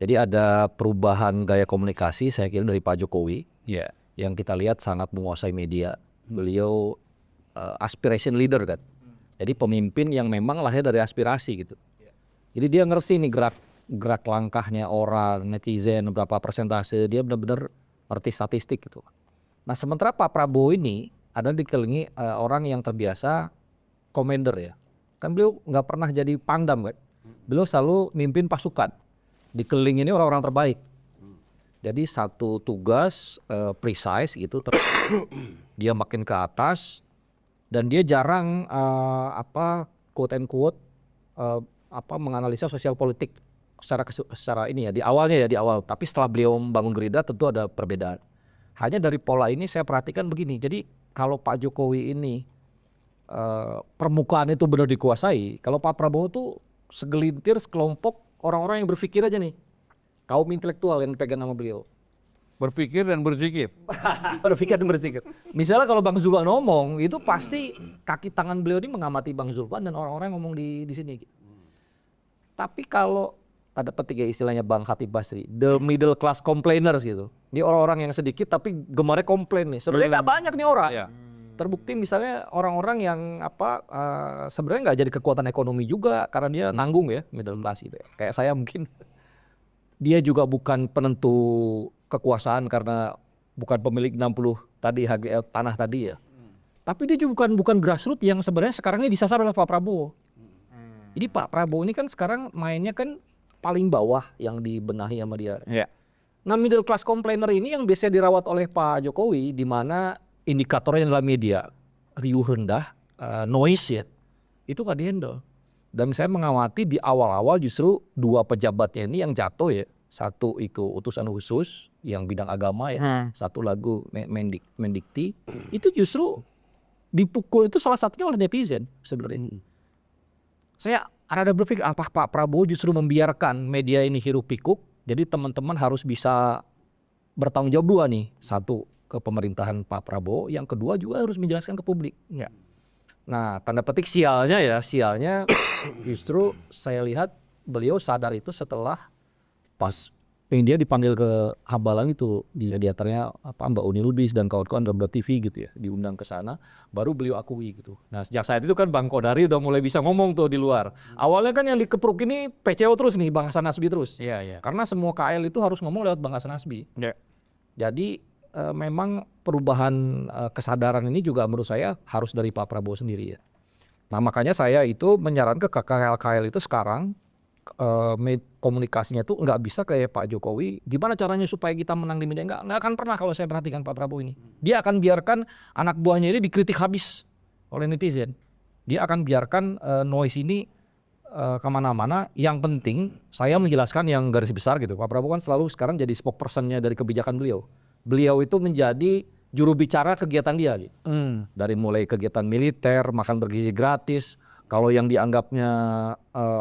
Jadi ada perubahan gaya komunikasi saya kira dari Pak Jokowi. Ya. Yang kita lihat sangat menguasai media. Beliau aspiration leader kan. Jadi pemimpin yang memang lahir dari aspirasi gitu. Jadi dia ngerti nih gerak langkahnya orang, netizen, berapa persentase, dia benar-benar ngerti statistik gitu. Nah, sementara Pak Prabowo ini ada dikelilingi orang yang terbiasa commander ya. Kan beliau nggak pernah jadi pangdam kan. Beliau selalu mimpin pasukan. Dikelilingi ini orang-orang terbaik. Jadi satu tugas precise gitu, dia makin ke atas dan dia jarang quote and quote menganalisa sosial politik secara ini ya di awal. Tapi setelah beliau membangun Gerindra tentu ada perbedaan. Hanya dari pola ini saya perhatikan begini. Jadi kalau Pak Jokowi ini permukaan itu benar dikuasai, kalau Pak Prabowo tuh segelintir sekelompok orang-orang yang berpikir aja nih. Kaum intelektual yang pegang nama beliau. Berpikir dan berzikir. Berpikir dan berzikir. Misalnya kalau Bang Zulfan ngomong, itu pasti kaki tangan beliau ini mengamati Bang Zulfan dan orang-orang yang ngomong di sini. Tapi kalau ada petiga istilahnya Bang Khatib Basri, the middle class complainers gitu. Ini orang-orang yang sedikit tapi gemarnya komplain nih. Sebenarnya nggak banyak nih orang. Ya. Terbukti misalnya orang-orang yang sebenarnya nggak jadi kekuatan ekonomi juga karena dia nanggung ya middle class gitu ya. Kayak saya mungkin. Dia juga bukan penentu kekuasaan karena bukan pemilik 60 tadi HGL tanah tadi ya. Tapi dia juga bukan grassroots yang sebenarnya sekarang ini disasar oleh Pak Prabowo. Jadi Pak Prabowo ini kan sekarang mainnya kan paling bawah yang dibenahi sama dia. Ya. Nah, middle class complainer ini yang biasanya dirawat oleh Pak Jokowi, di mana indikatornya dalam media riuh rendah, noise ya, itu nggak dihandle. Dan saya mengamati di awal-awal justru dua pejabatnya ini yang jatuh ya, Satu itu utusan khusus yang bidang agama ya, satu lagu Mendikti, itu justru dipukul itu salah satunya oleh netizen sebenarnya. Saya ada berpikir apa Pak Prabowo justru membiarkan media ini hiruk pikuk, jadi teman-teman harus bisa bertanggung jawab dua nih, satu ke pemerintahan Pak Prabowo, yang kedua juga harus menjelaskan ke publik. Ya. Nah tanda petik sialnya justru saya lihat beliau sadar itu setelah pas dia dipanggil ke Hambalang itu, di antaranya Mbak Uni Lubis dan kawan-kawan dari TV gitu ya, diundang ke sana, baru beliau akui gitu. Nah sejak saat itu kan Bang Kodari udah mulai bisa ngomong tuh di luar. Awalnya kan yang dikepruk ini PCO terus nih, Bang Hasan Nasbi terus. Iya. Karena semua KL itu harus ngomong lewat Bang Hasan Nasbi. Ya. Jadi memang perubahan kesadaran ini juga menurut saya harus dari Pak Prabowo sendiri ya. Nah makanya saya itu menyarankan ke KL itu sekarang komunikasinya tuh nggak bisa kayak Pak Jokowi. Gimana caranya supaya kita menang di media? Nggak akan pernah kalau saya perhatikan Pak Prabowo ini. Dia akan biarkan anak buahnya ini dikritik habis oleh netizen. Dia akan biarkan noise ini kemana-mana. Yang penting saya menjelaskan yang garis besar gitu. Pak Prabowo kan selalu sekarang jadi spokespersonnya dari kebijakan beliau. Beliau itu menjadi juru bicara kegiatan dia gitu. Dari mulai kegiatan militer, makan bergizi gratis. Kalau yang dianggapnya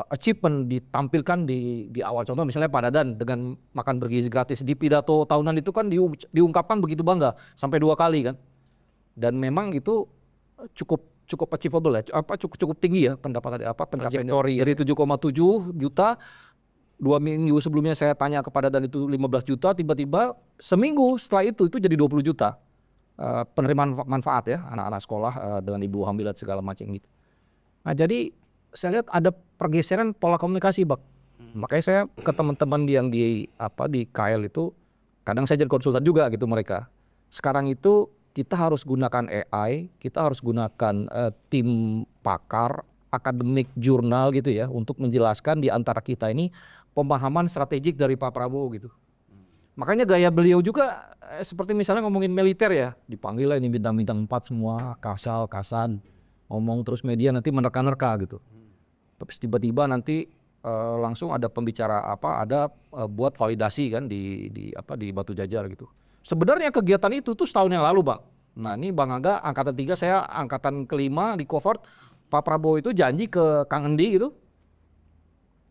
achievement ditampilkan di awal, contoh misalnya Pak Dadan dengan makan bergizi gratis di pidato tahunan itu kan diungkapkan begitu bangga sampai 2 kali kan. Dan memang itu cukup achievable ya, cukup tinggi ya pendapatan pencapaiannya dari 7,7 juta. 2 minggu sebelumnya saya tanya kepada Dan itu 15 juta, tiba-tiba seminggu setelah itu jadi 20 juta penerimaan manfaat ya anak-anak sekolah dengan ibu hamil dan segala macam gitu. Nah jadi saya lihat ada pergeseran pola komunikasi Bang. Makanya saya ke teman-teman yang di KL itu kadang saya jadi konsultan juga gitu mereka. Sekarang itu kita harus gunakan AI, kita harus gunakan tim pakar, akademik, jurnal gitu ya untuk menjelaskan di antara kita ini pemahaman strategik dari Pak Prabowo gitu. Makanya gaya beliau juga seperti misalnya ngomongin militer ya, dipanggil lah ini bintang-bintang 4 semua, Kasan, ngomong terus media nanti menerka-nerka gitu. Terus tiba-tiba nanti langsung ada pembicara buat validasi kan di Batu Jajar gitu. Sebenarnya kegiatan itu tuh setahun yang lalu Bang. Nah ini Bang Angga angkatan 3, saya angkatan ke-5 di cohort. Pak Prabowo itu janji ke Kang Endi gitu.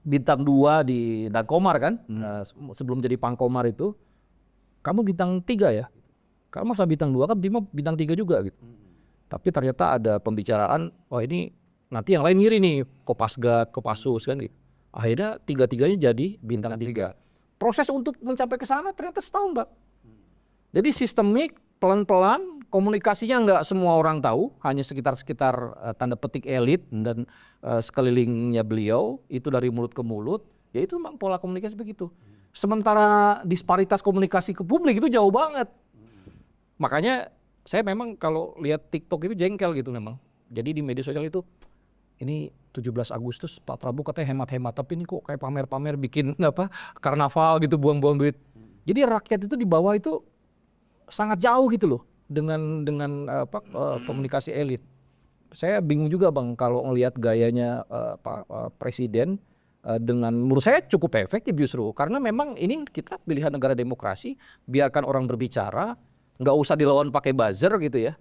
Bintang 2 di Dankomar kan. Sebelum jadi Pangkomar itu kamu bintang 3 ya. Kamu masa bintang 2 kan bintang 3 juga gitu. Tapi ternyata ada pembicaraan, wah ini nanti yang lain ngiri nih, Kopasgat, Kopassus kan gitu. Akhirnya 3-3-nya jadi bintang 3. Proses untuk mencapai ke sana ternyata setahun Pak. Jadi sistemik, pelan-pelan, komunikasinya nggak semua orang tahu, hanya sekitar tanda petik elit dan sekelilingnya beliau, itu dari mulut ke mulut, ya itu memang pola komunikasi begitu. Sementara disparitas komunikasi ke publik itu jauh banget. Makanya saya memang kalau lihat TikTok itu jengkel gitu memang. Jadi di media sosial itu, ini 17 Agustus Pak Prabowo katanya hemat-hemat, tapi ini kok kayak pamer-pamer bikin karnaval gitu, buang-buang duit. Jadi rakyat itu di bawah itu sangat jauh gitu loh dengan komunikasi elit. Saya bingung juga Bang kalau ngelihat gayanya Pak Presiden dengan menurut saya cukup efektif justru karena memang ini kita pilihan negara demokrasi, biarkan orang berbicara, nggak usah dilawan pakai buzzer gitu ya.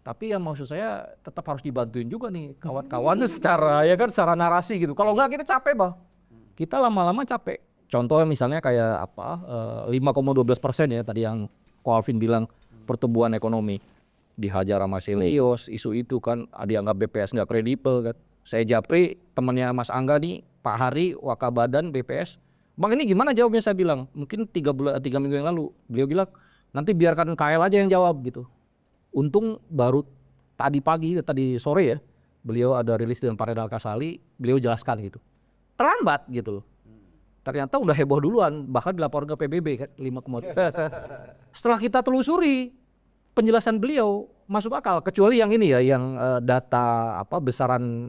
Tapi yang maksud saya tetap harus dibantuin juga nih kawan-kawan secara secara narasi gitu. Kalau nggak kita capek Bang. Kita lama-lama capek. Contohnya misalnya kayak 5,12% ya tadi yang Ko Alvin bilang pertumbuhan ekonomi dihajar sama Silios, isu itu kan dianggap BPS nggak kredibel kan. Saya japri temannya Mas Angga nih, Pak Hari, Wakabadan BPS. Bang ini gimana jawabnya, saya bilang. Mungkin 3 minggu yang lalu beliau bilang nanti biarkan KL aja yang jawab gitu. Untung baru tadi sore ya beliau ada rilis dengan Pak Renal Kasali, beliau jelaskan gitu. Terlambat gitu loh. Ternyata udah heboh duluan, bahkan dilaporkan ke PBB kan 5,2. Setelah kita telusuri penjelasan beliau masuk akal, kecuali yang ini ya yang data besaran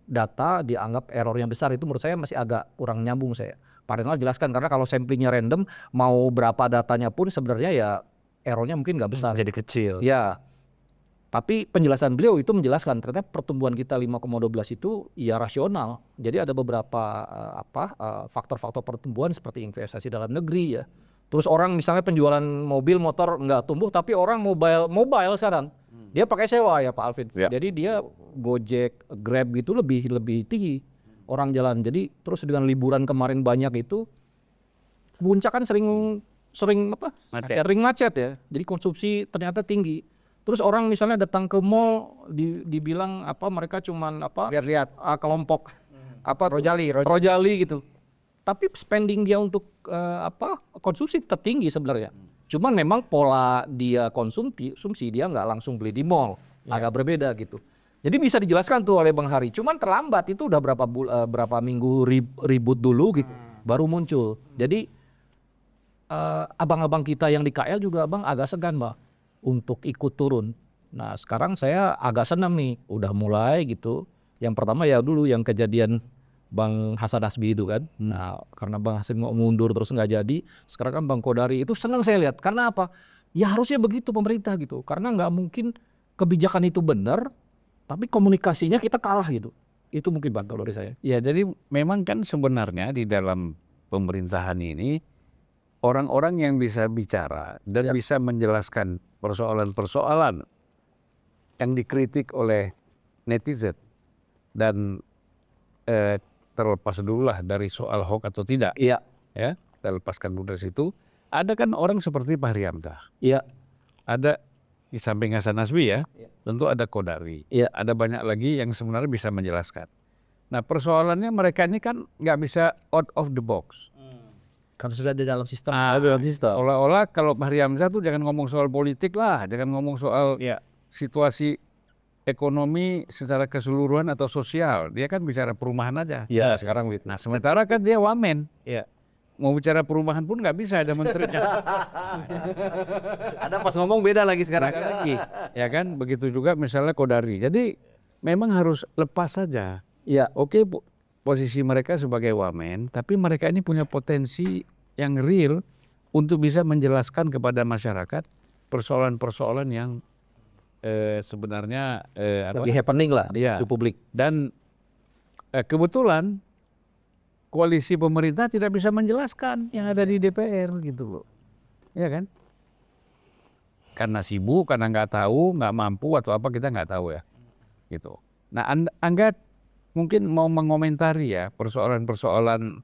data dianggap errornya besar, itu menurut saya masih agak kurang nyambung saya. Pak Renal jelaskan karena kalau samplingnya random mau berapa datanya pun sebenarnya ya errornya mungkin nggak besar. Jadi kecil. Ya. Tapi penjelasan beliau itu menjelaskan ternyata pertumbuhan kita 5,12 itu ya rasional. Jadi ada beberapa faktor-faktor pertumbuhan seperti investasi dalam negeri ya. Terus orang misalnya penjualan mobil motor nggak tumbuh tapi orang mobile sekarang dia pakai sewa ya Pak Alvin. Ya. Jadi dia Gojek, Grab gitu lebih tinggi orang jalan. Jadi terus dengan liburan kemarin banyak itu puncak kan sering macet ya. Jadi konsumsi ternyata tinggi. Terus orang misalnya datang ke mall dibilang mereka cuman Lihat-lihat. kelompok Rojali. gitu. Tapi spending dia untuk konsumsi tetap tinggi sebenarnya. Cuman memang pola dia konsumsi dia nggak langsung beli di mall, agak berbeda gitu. Jadi bisa dijelaskan tuh oleh Bang Hari. Cuman terlambat itu udah berapa minggu ribut dulu gitu, baru muncul. Jadi abang-abang kita yang di KL juga bang agak segan Mbak untuk ikut turun. Nah sekarang saya agak senang nih, udah mulai gitu. Yang pertama ya dulu yang kejadian Bang Hasan Hasbi itu kan. Nah karena Bang Hasan mau mundur terus nggak jadi. Sekarang kan Bang Kodari itu senang saya lihat. Karena apa? Ya harusnya begitu pemerintah gitu. Karena nggak mungkin kebijakan itu benar, tapi komunikasinya kita kalah gitu. Itu mungkin Bang kalau dari saya. Ya jadi memang kan sebenarnya di dalam pemerintahan ini orang-orang yang bisa bicara dan bisa menjelaskan persoalan-persoalan yang dikritik oleh netizen dan terlepas dulu lah dari soal hoax atau tidak. Iya. Ya, kita lepaskan dulu dari situ. Ada kan orang seperti Fahri Hamzah. Iya. Ada di samping Hasan Nasbi ya, tentu ada Kodari. Iya. Ada banyak lagi yang sebenarnya bisa menjelaskan. Nah persoalannya mereka ini kan nggak bisa out of the box. Karena sudah ada dalam sistem. Olah-olah kalau Fahri Hamzah tuh jangan ngomong soal politik lah, jangan ngomong soal situasi ekonomi secara keseluruhan atau sosial. Dia kan bicara perumahan aja. Iya sekarang gitu. Nah sementara kan dia wamen. Iya. Mau bicara perumahan pun nggak bisa, ada menterinya. Ada pas ngomong beda lagi sekarang. lagi. Ya kan, begitu juga misalnya Kodari. Jadi memang harus lepas saja. Iya. Oke, posisi mereka sebagai wamen, tapi mereka ini punya potensi yang real untuk bisa menjelaskan kepada masyarakat persoalan-persoalan yang sebenarnya Lagi happening lah di publik. Dan kebetulan koalisi pemerintah tidak bisa menjelaskan yang ada di DPR gitu loh, ya kan? Karena sibuk, karena nggak tahu, nggak mampu atau apa kita nggak tahu ya, gitu. Nah, Angga mungkin mau mengomentari ya persoalan-persoalan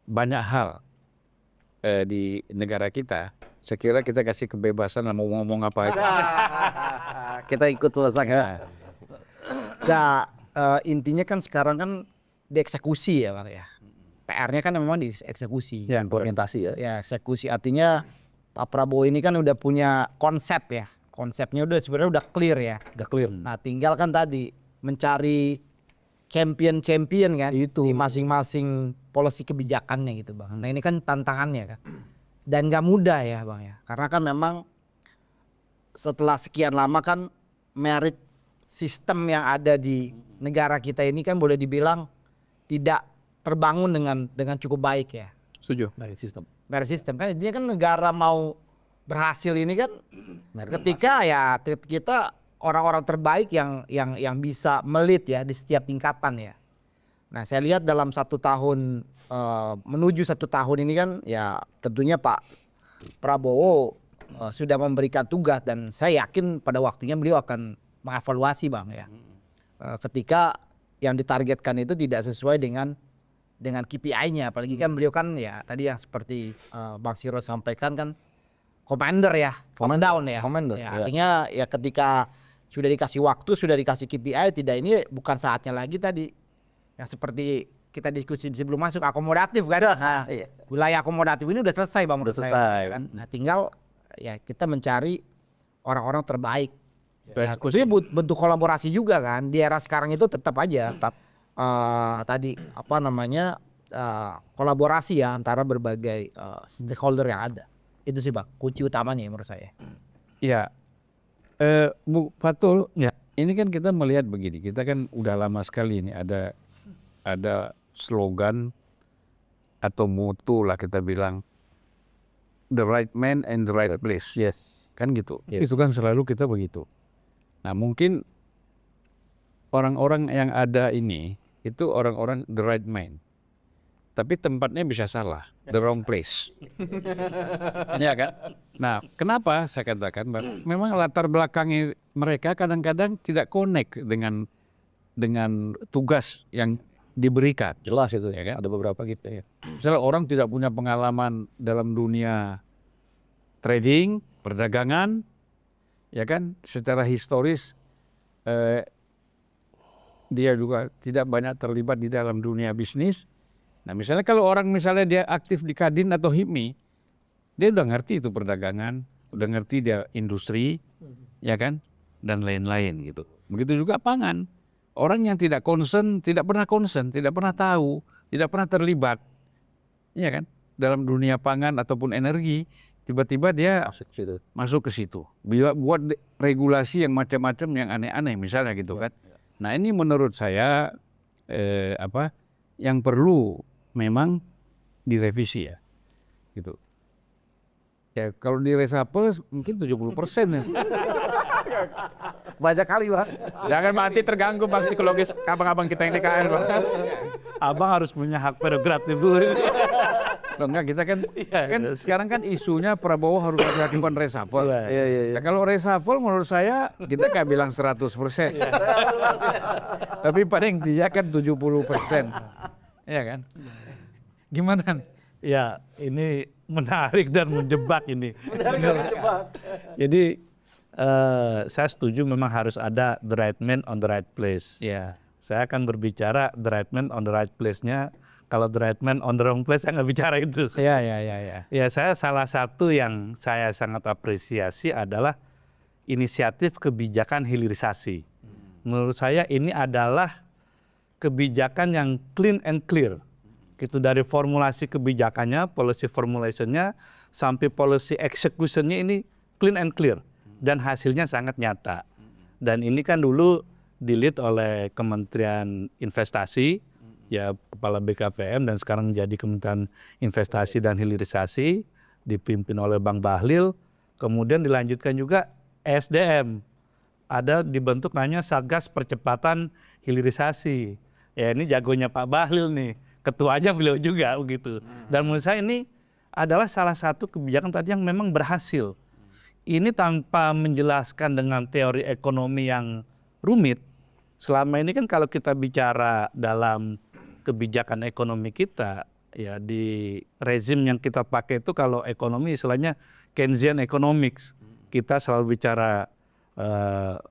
banyak hal di negara kita. Saya kira kita kasih kebebasan lah mau ngomong apa aja. Kita ikut selesai. Nah, intinya kan sekarang kan dieksekusi ya Bang ya. PR-nya kan memang dieksekusi. Ya, implementasi ya. Ya, eksekusi artinya Pak Prabowo ini kan udah punya konsep ya. Konsepnya sebenarnya udah clear ya. Udah clear. Nah, tinggal kan tadi mencari champion kan Itu. di masing-masing polisi kebijakannya gitu Bang. Nah, ini kan tantangannya kan. Dan nggak mudah ya Bang ya. Karena kan memang setelah sekian lama kan merit sistem yang ada di negara kita ini kan boleh dibilang tidak terbangun dengan cukup baik ya. Setuju. Dari sistem. Merit sistem kan intinya kan negara mau berhasil ini kan ketika ya kita orang-orang terbaik yang bisa melit ya di setiap tingkatan ya. Nah saya lihat dalam 1 tahun menuju 1 tahun ini kan ya tentunya Pak Prabowo sudah memberikan tugas dan saya yakin pada waktunya beliau akan mengevaluasi Bang ya. Ketika yang ditargetkan itu tidak sesuai dengan KPI-nya, apalagi kan beliau kan ya tadi yang seperti Bang Siro sampaikan kan commander ya, top down ya. Commander, Ya, ya. artinya ya ketika sudah dikasih waktu, sudah dikasih KPI, tidak ini bukan saatnya lagi tadi yang seperti kita diskusi sebelum masuk akomodatif kan. Nah, wilayah akomodatif ini udah selesai Bang. Udah menurut saya, selesai. kan. Nah, tinggal ya kita mencari orang-orang terbaik. Ya, Khususnya bentuk kolaborasi juga kan di era sekarang itu tetap aja tadi apa namanya kolaborasi ya antara berbagai stakeholder yang ada. Itu sih Bang kunci utamanya menurut saya. Ya, Bu Fatul, ya ini kan kita melihat begini, kita kan udah lama sekali ini ada slogan atau moto lah kita bilang the right man and the right place. Yes. Kan gitu. Yes. Itu kan selalu kita begitu. Nah mungkin orang-orang yang ada ini itu orang-orang the right man. Tapi tempatnya bisa salah, the wrong place. Ya kan? Nah, kenapa saya katakan memang latar belakangnya mereka kadang-kadang tidak connect dengan tugas yang diberikan. Jelas itu ya kan, ada beberapa gitu ya. Misalnya orang tidak punya pengalaman dalam dunia trading, perdagangan, ya kan? Secara historis dia juga tidak banyak terlibat di dalam dunia bisnis. Nah misalnya kalau orang misalnya dia aktif di Kadin atau HIPMI, dia udah ngerti itu perdagangan, udah ngerti dia industri, ya kan, dan lain-lain gitu. Begitu juga pangan. Orang yang tidak pernah tahu, tidak pernah terlibat, ya kan, dalam dunia pangan ataupun energi, tiba-tiba dia masuk ke situ, buat regulasi yang macam-macam yang aneh-aneh misalnya gitu kan. Nah ini menurut saya yang perlu memang direvisi ya, gitu. Ya kalau di reshuffle mungkin 70% ya. Banyak kali Bang. Jangan mati terganggu Bang psikologis abang-abang kita yang di KL Bang. Abang harus punya hak prerogatif dulu. Loh, enggak kita kan sekarang kan isunya Prabowo harus dilakukan reshuffle. Nah, kalau reshuffle menurut saya kita nggak bilang 100%. Tapi paling dia kan 70%. Iya kan? Gimana kan? Ya, ini menarik dan menjebak ini. Jadi saya setuju memang harus ada the right man on the right place. Iya. Saya akan berbicara the right man on the right place-nya. Kalau the right man on the wrong place, saya nggak bicara itu. Iya. Ya, saya salah satu yang saya sangat apresiasi adalah inisiatif kebijakan hilirisasi. Menurut saya ini adalah kebijakan yang clean and clear. Gitu, dari formulasi kebijakannya, policy formulation-nya, sampai policy execution-nya ini clean and clear. Dan hasilnya sangat nyata. Dan ini kan dulu di-lead oleh Kementerian Investasi, ya Kepala BKPM, dan sekarang jadi Kementerian Investasi dan Hilirisasi, dipimpin oleh Bang Bahlil. Kemudian dilanjutkan juga SDM. Ada dibentuk namanya Satgas Percepatan Hilirisasi. Ya ini jagonya Pak Bahlil nih, ketuanya beliau juga begitu. Dan menurut saya ini adalah salah satu kebijakan tadi yang memang berhasil. Ini tanpa menjelaskan dengan teori ekonomi yang rumit. Selama ini kan kalau kita bicara dalam kebijakan ekonomi kita, ya di rezim yang kita pakai itu kalau ekonomi istilahnya Keynesian economics. Kita selalu bicara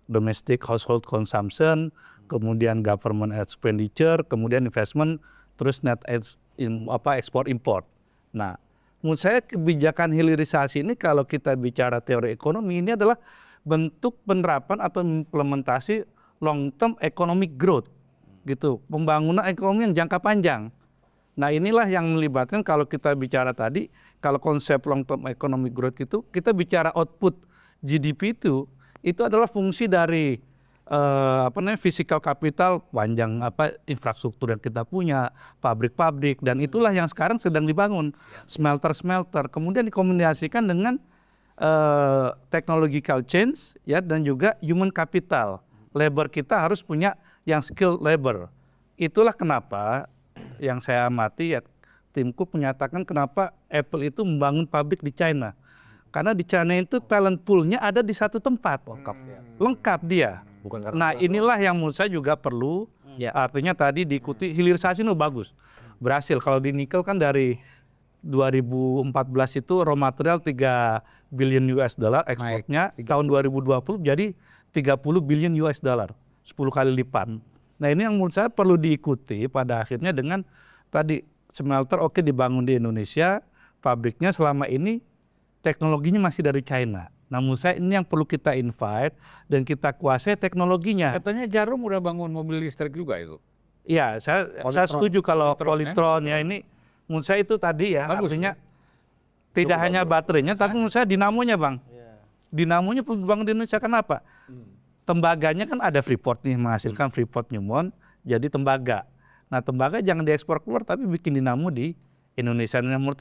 domestic household consumption, kemudian government expenditure, kemudian investment, terus net export import. Nah, menurut saya kebijakan hilirisasi ini kalau kita bicara teori ekonomi ini adalah bentuk penerapan atau implementasi long term economic growth, gitu, pembangunan ekonomi yang jangka panjang. Nah, inilah yang melibatkan kalau kita bicara tadi, kalau konsep long term economic growth itu kita bicara output GDP itu adalah fungsi dari physical capital, panjang infrastruktur yang kita punya, pabrik-pabrik, dan itulah yang sekarang sedang dibangun, smelter-smelter, kemudian dikombinasikan dengan technological change, ya, dan juga human capital. Labor kita harus punya yang skilled labor. Itulah kenapa yang saya amati, ya, Tim Cook menyatakan kenapa Apple itu membangun pabrik di China. Karena di China itu talent pool-nya ada di satu tempat, lengkap dia. Nah inilah yang menurut saya juga perlu, artinya tadi diikuti hilirisasi itu bagus, berhasil. Kalau di nikel kan dari 2014 itu raw material 3 billion US dollar ekspornya, tahun 2020 jadi 30 billion US dollar, 10 kali lipat. Nah ini yang menurut saya perlu diikuti pada akhirnya dengan tadi smelter oke dibangun di Indonesia, pabriknya selama ini teknologinya masih dari China. Namun saya ini yang perlu kita invite dan kita kuasai teknologinya. Katanya Jarum udah bangun mobil listrik juga itu. Iya, saya setuju kalau Polytron ya ini menurut saya itu tadi ya, artinya tidak hanya baterainya tapi menurut saya dinamonya Bang. Dinamonya perlu dibangun di Indonesia, kenapa? Tembaganya kan ada Freeport nih, menghasilkan Freeport Newmont jadi tembaga. Nah tembaga jangan diekspor keluar tapi bikin dinamo di Indonesia. Nah, menurut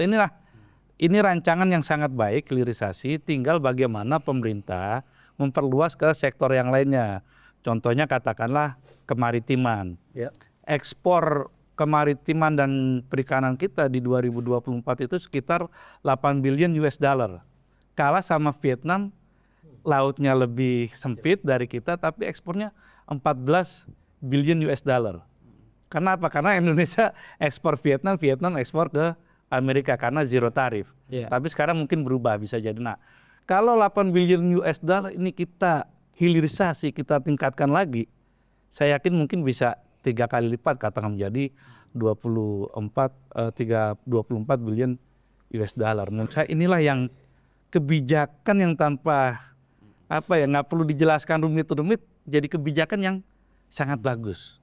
ini rancangan yang sangat baik hilirisasi, tinggal bagaimana pemerintah memperluas ke sektor yang lainnya. Contohnya katakanlah kemaritiman. Ya. Ekspor kemaritiman dan perikanan kita di 2024 itu sekitar 8 billion US dollar. Kalah sama Vietnam, lautnya lebih sempit dari kita tapi ekspornya 14 billion US dollar. Karena apa? Karena Indonesia ekspor Vietnam, Vietnam ekspor ke Amerika karena zero tarif. Iya. Tapi sekarang mungkin berubah bisa jadi. Nah, kalau 8 billion US dollar ini kita hilirisasi, kita tingkatkan lagi, saya yakin mungkin bisa 3 kali lipat katakan menjadi 24 billion US dollar. Menurut saya inilah yang kebijakan yang tanpa nggak perlu dijelaskan rumit-rumit, jadi kebijakan yang sangat bagus.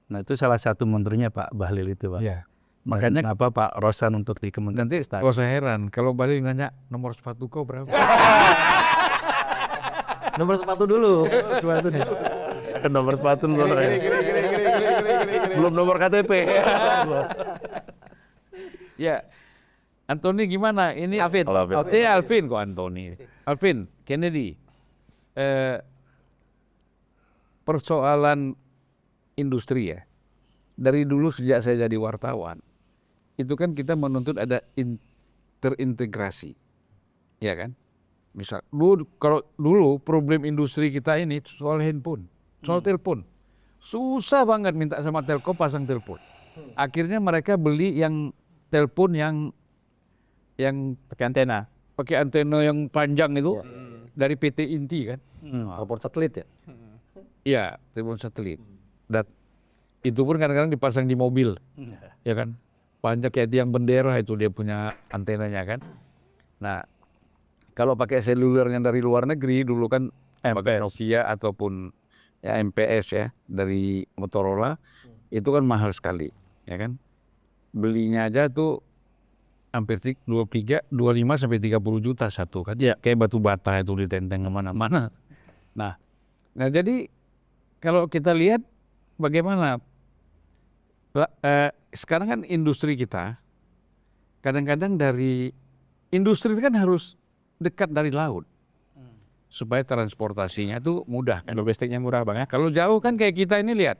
Nah itu salah satu menterinya Pak Bahlil itu Pak. Ya. Makanya kenapa Pak Rosan untuk di Kementerian Nanti Investasi. saya heran kalau Bahlil nanya nomor sepatu kau berapa? Nomor sepatu dulu. Nomor sepatu Belum nomor KTP. Ya, Anthony gimana? Ini Alvin. Alvin kok Anthony. Alvin Kennedy. Persoalan industri ya. Dari dulu sejak saya jadi wartawan, itu kan kita menuntut ada terintegrasi, ya kan? Misal, kalau dulu problem industri kita ini soal handphone, soal telepon, susah banget minta sama Telkom pasang telepon. Akhirnya mereka beli yang telepon yang Pakai antena. pakai antena yang panjang itu dari PT Inti kan? Telepon satelit ya. Iya, telepon satelit. Dan itu pun kadang-kadang dipasang di mobil, ya kan? Banyak kayak tiang bendera itu dia punya antenanya kan. Nah, kalau pakai seluler yang dari luar negeri dulu kan pakai Nokia ataupun ya MPS ya dari Motorola itu kan mahal sekali, ya kan? Belinya aja tuh hampir 25 sampai 30 juta satu kan. Kayak batu bata itu ditenteng kemana-mana. Nah jadi kalau kita lihat bagaimana sekarang kan industri kita kadang-kadang dari industri itu kan harus dekat dari laut supaya transportasinya itu mudah kan. Logistiknya murah Bang ya. Kalau jauh kan kayak kita ini lihat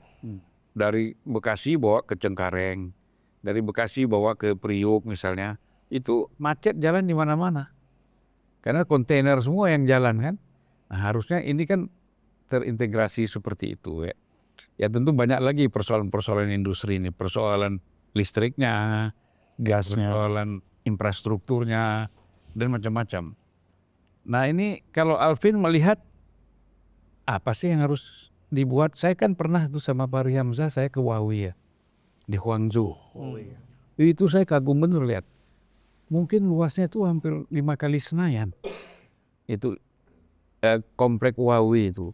dari Bekasi bawa ke Cengkareng, dari Bekasi bawa ke Priuk misalnya, itu macet jalan di mana-mana karena kontainer semua yang jalan kan. Nah, harusnya ini kan terintegrasi seperti itu ya. Ya tentu banyak lagi persoalan-persoalan industri ini, persoalan listriknya, gasnya, persoalan infrastrukturnya, dan macam-macam. Nah ini kalau Alvin melihat apa sih yang harus dibuat? Saya kan pernah tuh sama Pak Hamzah, saya ke Huawei ya, di Guangzhou. Itu saya kagum bener lihat. Mungkin luasnya itu hampir 5 kali Senayan. Itu komplek Huawei itu,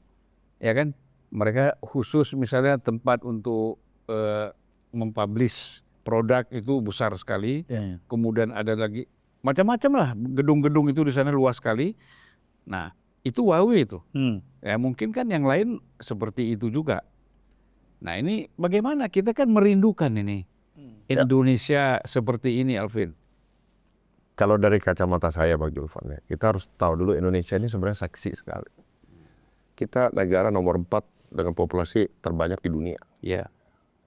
ya kan? Mereka khusus misalnya tempat untuk mempublish produk itu besar sekali. Kemudian ada lagi macam-macam lah gedung-gedung itu di sana luas sekali. Nah itu Huawei itu. Ya mungkin kan yang lain seperti itu juga. Nah ini bagaimana kita kan merindukan ini Indonesia seperti ini Alvin. Kalau dari kacamata saya Bang Julfan ya, kita harus tahu dulu Indonesia ini sebenarnya seksi sekali. Kita negara nomor 4 dengan populasi terbanyak di dunia. Ya.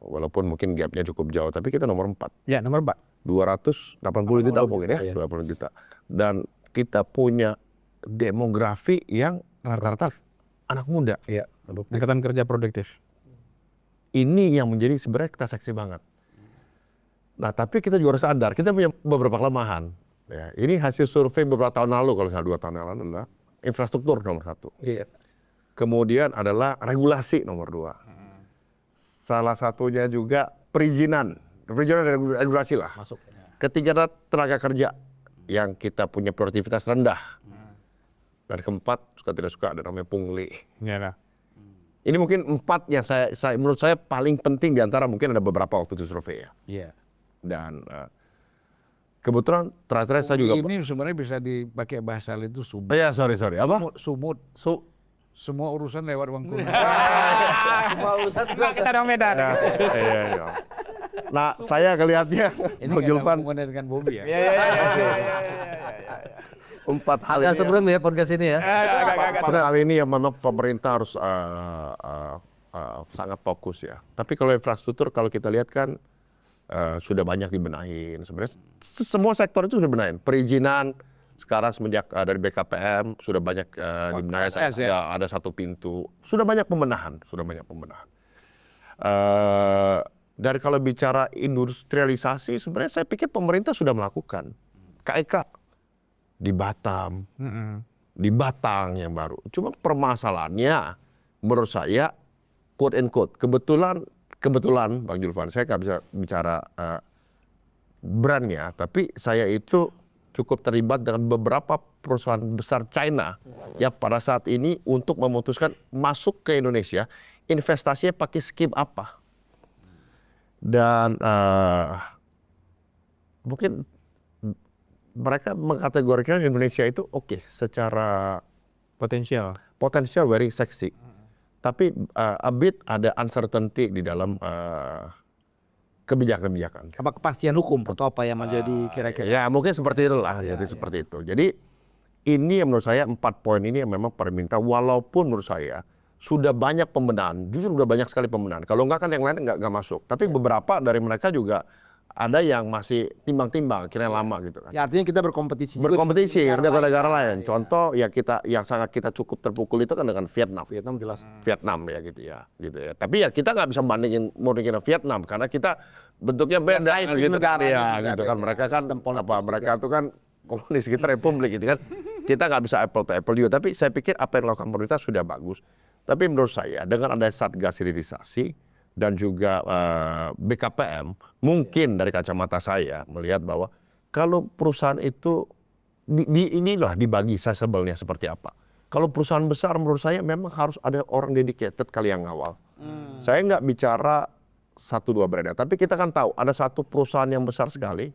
Walaupun mungkin gapnya cukup jauh, tapi kita nomor 4. Ya nomor 4. 280 juta mungkin ya, 280 juta. Dan kita punya demografi yang rata-rata anak muda. Iya. Angkatan kerja produktif. Ini yang menjadi sebenarnya kita seksi banget. Nah tapi kita juga harus sadar, kita punya beberapa kelemahan. Ya, ini hasil survei beberapa tahun lalu, kalau misalnya 2 tahun yang lalu adalah infrastruktur nomor 1. Iya. Kemudian adalah regulasi nomor 2. Salah satunya juga perizinan dan regulasi lah. Ketiga adalah tenaga kerja yang kita punya produktivitas rendah. Dan keempat, suka tidak suka ada namanya pungli. Iya. Ini mungkin 4 yang saya menurut saya paling penting diantara mungkin ada beberapa waktu itu survei ya. Iya. Dan kebetulan terakhir saya juga ini sebenarnya bisa dipakai bahasa lain itu sumut. ya sorry apa? Sumut. Semua urusan lewat Bang Kun. Semua urusan Kita dong Medan. Iya. Nah, saya ngelihatnya Ini Bang Julfan. hubungannya dengan Bobby ya. Iya. empat hal Agak ini. sebelum ya podcast ini ya. Pada hal ini ya memang pemerintah harus sangat fokus ya. Tapi kalau infrastruktur kalau kita lihat kan sudah banyak dibenahin. Sebenarnya semua sektor itu sudah benahin. Perizinan sekarang semenjak dari BKPM sudah banyak dibenahin. Ya, ada satu pintu. Sudah banyak pembenahan. Dari kalau bicara industrialisasi sebenarnya saya pikir pemerintah sudah melakukan. KEK di Batam, di Batang yang baru. Cuma permasalahannya menurut saya quote and quote kebetulan Bang Julvan, saya nggak bisa bicara brandnya, tapi saya itu cukup terlibat dengan beberapa perusahaan besar China yang pada saat ini untuk memutuskan masuk ke Indonesia, investasinya pakai skim apa. Dan mungkin mereka mengkategorikan Indonesia itu oke, secara potensial very sexy. Tapi a bit ada uncertainty di dalam kebijakan-kebijakan. Apa kepastian hukum atau apa yang menjadi kira-kira? Ya mungkin seperti itulah, jadi seperti itu. Jadi ini yang menurut saya 4 poin ini yang memang permintaan, walaupun menurut saya sudah banyak pembenahan, justru sudah banyak sekali pembenahan. Kalau enggak kan yang lain enggak masuk. Tapi beberapa dari mereka juga ada yang masih timbang-timbang, akhirnya lama gitu kan. Ya, artinya kita berkompetisi juga Berkompetisi dengan dengan negara lain. Contoh ya yang sangat kita cukup terpukul itu kan dengan Vietnam. Vietnam jelas. Vietnam ya gitu ya. Tapi ya kita nggak bisa bandingin Vietnam karena kita bentuknya beda size gitu. negara Ya juga gitu kan. beda. Mereka kan Sistem politik mereka tuh kan komunis, kita republik gitu kan. Kita nggak bisa apple to apple juga. Tapi saya pikir apa yang dilakukan pemerintah sudah bagus. Tapi menurut saya dengan ada Satgas Hilirisasi dan juga BKPM, mungkin dari kacamata saya melihat bahwa kalau perusahaan itu inilah dibagi saya sebelnya seperti apa. Kalau perusahaan besar menurut saya memang harus ada orang dedicated kali yang ngawal. Saya nggak bicara 1-2 brand, tapi kita kan tahu ada satu perusahaan yang besar sekali,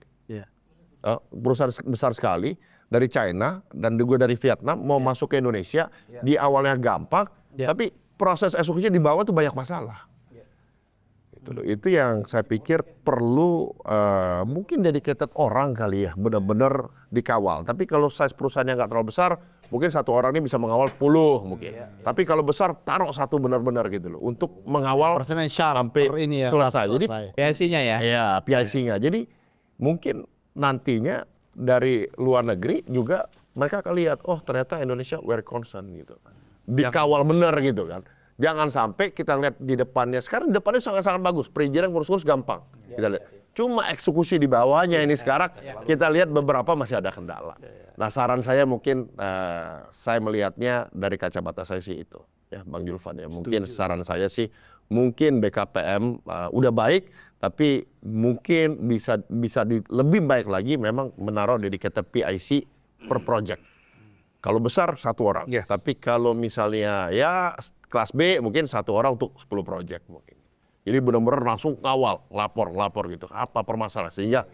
perusahaan besar sekali dari China dan juga dari Vietnam mau masuk ke Indonesia. Di awalnya gampang, tapi proses eksekusinya di bawah tuh banyak masalah. Itu yang saya pikir perlu mungkin dedicated orang kali ya, benar-benar dikawal. Tapi kalau size perusahaannya nggak terlalu besar, mungkin satu orang ini bisa mengawal 10 mungkin. Tapi kalau besar, taruh satu benar-benar gitu loh, untuk mengawal sampai ini ya, selesai. Jadi PSI-nya ya. ya PIC-nya. Jadi mungkin nantinya dari luar negeri juga mereka akan lihat, oh ternyata Indonesia very concern gitu. Dikawal benar gitu kan. Jangan sampai kita lihat di depannya, sekarang depannya sangat-sangat bagus, perizinan ngurus-ngurus gampang. Kita lihat. Cuma eksekusi di bawahnya ini sekarang kita lihat beberapa masih ada kendala. Nah saran saya mungkin saya melihatnya dari kacamata saya sih itu, ya Bang Julvan ya. Mungkin saran saya sih mungkin BKPM udah baik, tapi mungkin bisa lebih baik lagi memang menaruh dedicated PIC per project. Kalau besar satu orang, tapi kalau misalnya ya kelas B mungkin satu orang untuk 10 project mungkin. Jadi benar-benar langsung kawal, lapor gitu. Apa permasalahan sehingga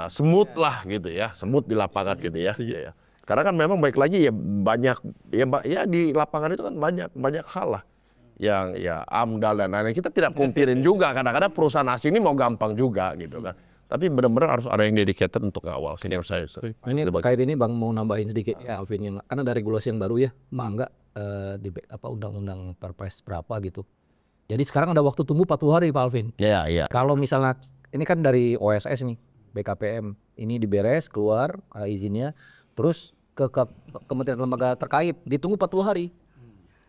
smooth lah gitu ya, smooth di lapangan gitu ya. Ya. Karena kan memang baik lagi ya banyak ya di lapangan itu kan banyak hal lah yang ya AMDAL dan lain-lain. Kita tidak pungkirin juga kadang-kadang perusahaan asing ini mau gampang juga gitu kan. Tapi benar-benar harus ada yang dedicated untuk awal. Senior saya. Ini terkait ini Bang mau nambahin sedikit ya Alvin, karena ada regulasi yang baru ya, mangga di undang-undang Perpres berapa gitu. Jadi sekarang ada waktu tunggu 40 hari Pak Alvin. Iya. Kalau misalnya ini kan dari OSS nih, BKPM ini diberes keluar izinnya, terus ke kementerian lembaga terkait ditunggu 40 hari.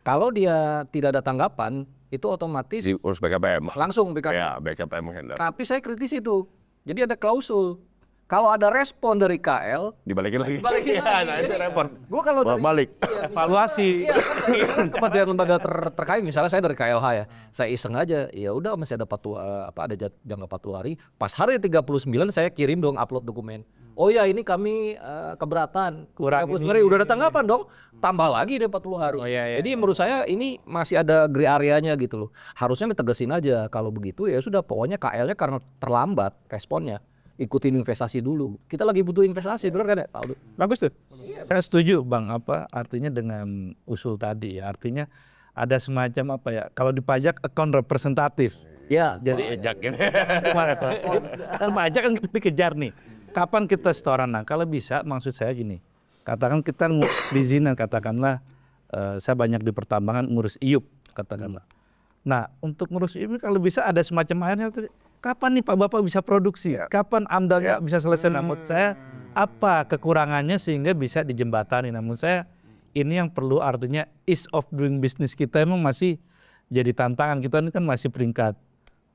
Kalau dia tidak ada tanggapan itu otomatis Urus BKPM. langsung BKPM. Ya, BKPM menghandle. Tapi saya kritis itu. Jadi ada klausul. Kalau ada respon dari KL, Dibalikin lagi. Dibalikin lagi. Nah, itu repot. gue kalau dari Balik. Evaluasi. kementerian lembaga terkait, misalnya saya dari KLH ya, saya iseng aja, ya udah masih ada ada jangka 40 hari. Pas hari 39 saya kirim dong upload dokumen. Oh ya ini kami keberatan. Kurang 39 ini. hari udah ada tanggapan dong. Tambah lagi deh 40 hari. Oh, iya. Jadi menurut saya ini masih ada gray area-nya gitu loh. Harusnya ditegesin aja kalau begitu ya sudah, pokoknya KL-nya karena terlambat responnya. Ikutin investasi dulu. Kita lagi butuh investasi, benar kan ya Pak Aldo? Bagus tuh. Saya setuju Bang, artinya dengan usul tadi ya. Artinya ada semacam kalau di pajak account representatif. Ya, Jadi gimana Pak? Kan pajak kan dikejar nih. Kapan kita setoran? Nah, kalau bisa maksud saya gini. Katakan kita ngurus perizinan, katakanlah saya banyak di pertambangan ngurus IUP katakanlah. Nah untuk ngurus IUP kalau bisa ada semacam akhirnya kapan nih Pak Bapak bisa produksi? Kapan AMDALnya bisa selesai? Namun saya apa kekurangannya sehingga bisa dijembatani? Namun saya ini yang perlu artinya ease of doing business kita emang masih jadi tantangan. Kita ini kan masih peringkat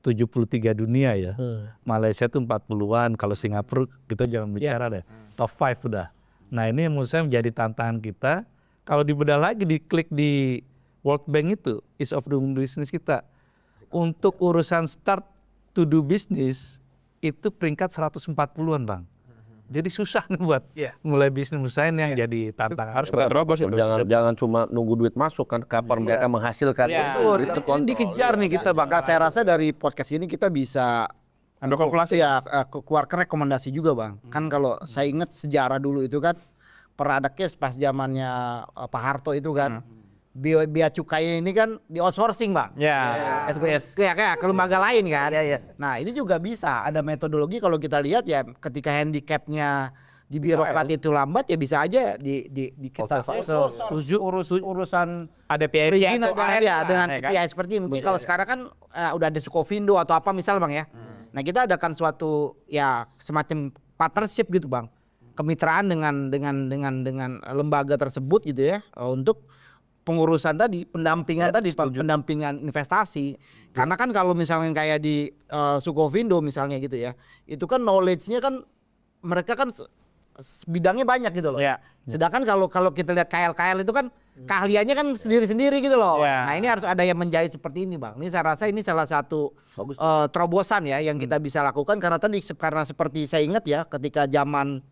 73 dunia ya. Malaysia tuh 40-an, kalau Singapura kita jangan bicara deh. Top 5 udah. Nah ini menurut saya menjadi tantangan kita. Kalau dibedah lagi, diklik di World Bank itu, ease of doing business kita. Untuk urusan start to do business, itu peringkat 140-an Bang. Jadi susah buat mulai bisnis usaha ini yang jadi tantangan. Harus terobos itu. Jangan cuma nunggu duit masuk kan, kapan mereka menghasilkan. Itu Ini dikejar nih kita Bang. Saya rasa dari podcast ini kita bisa Kalkulasi ya keluarkan rekomendasi juga Bang. Kan kalau saya ingat sejarah dulu itu kan pernah ada case pas zamannya Pak Harto itu kan. Bea cukai ini kan di outsourcing Bang. SPS. Kayak ke lembaga lain kan. Nah ini juga bisa ada metodologi kalau kita lihat ya ketika handicapnya di birokrat itu lambat ya bisa aja di kita urusan Ada PIP perizinan dengan KPI seperti ini. Mungkin kalau sekarang kan udah ada Sukovindo atau apa misal Bang ya. Nah kita adakan suatu ya semacam partnership gitu Bang. Kemitraan dengan lembaga tersebut gitu ya untuk pengurusan tadi, pendampingan pendampingan investasi. Karena kan kalau misalnya kayak di Sukovindo misalnya gitu ya, itu kan knowledge-nya kan mereka kan bidangnya banyak gitu loh. Sedangkan kalau kita lihat KL itu kan keahliannya kan sendiri-sendiri gitu loh. Nah ini harus ada yang menjahit seperti ini Bang. Ini saya rasa ini salah satu terobosan ya yang kita bisa lakukan karena seperti saya ingat ya ketika zaman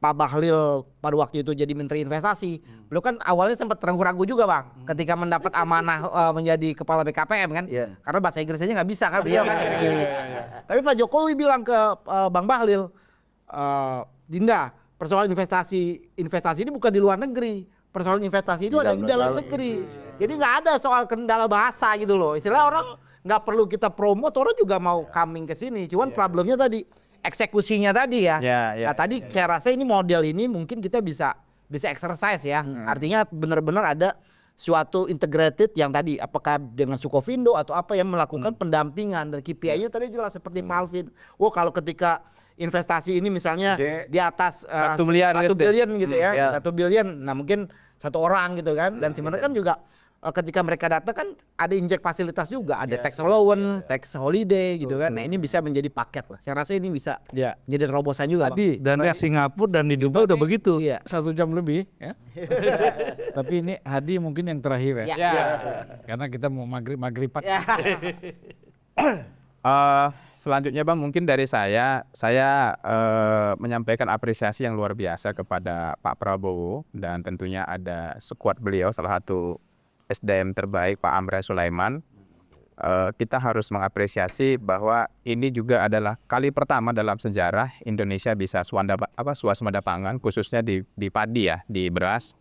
Pak Bahlil pada waktu itu jadi Menteri Investasi, beliau kan awalnya sempat ragu-ragu juga Bang, ketika mendapat amanah menjadi Kepala BKPM kan, karena bahasa Inggrisnya nggak bisa kan beliau kan. Tapi Pak Jokowi bilang ke Bang Bahlil, Dinda, persoalan investasi ini bukan di luar negeri, persoalan investasi itu ada di dalam negeri. Jadi nggak ada soal kendala bahasa gitu loh, istilah orang nggak perlu kita promote, orang juga mau coming ke sini, cuman problemnya tadi eksekusinya tadi ya. Nah tadi saya rasa ini model ini mungkin kita bisa exercise ya. Artinya benar-benar ada suatu integrated yang tadi apakah dengan Sukovindo atau apa yang melakukan pendampingan dan KPI-nya tadi jelas seperti Malvin. Kalau ketika investasi ini misalnya di atas 1 bilion gitu ya. 1 bilion. Nah mungkin 1 orang gitu kan. Dan sebenarnya kan juga ketika mereka datang kan ada injek fasilitas juga, ada tax allowance, tax holiday gitu kan. Nah ini bisa menjadi paket lah. Saya rasa ini bisa jadi terobosan juga. Tadi dan Singapura dan di Dubai udah begitu. 1 jam lebih ya. Tapi ini Hadi mungkin yang terakhir ya. Karena kita mau maghriban. Selanjutnya Bang mungkin dari saya menyampaikan apresiasi yang luar biasa kepada Pak Prabowo dan tentunya ada squad beliau salah satu SDM terbaik Pak Amran Sulaiman. Kita harus mengapresiasi bahwa ini juga adalah kali pertama dalam sejarah Indonesia bisa swasembada pangan khususnya di padi ya, di beras.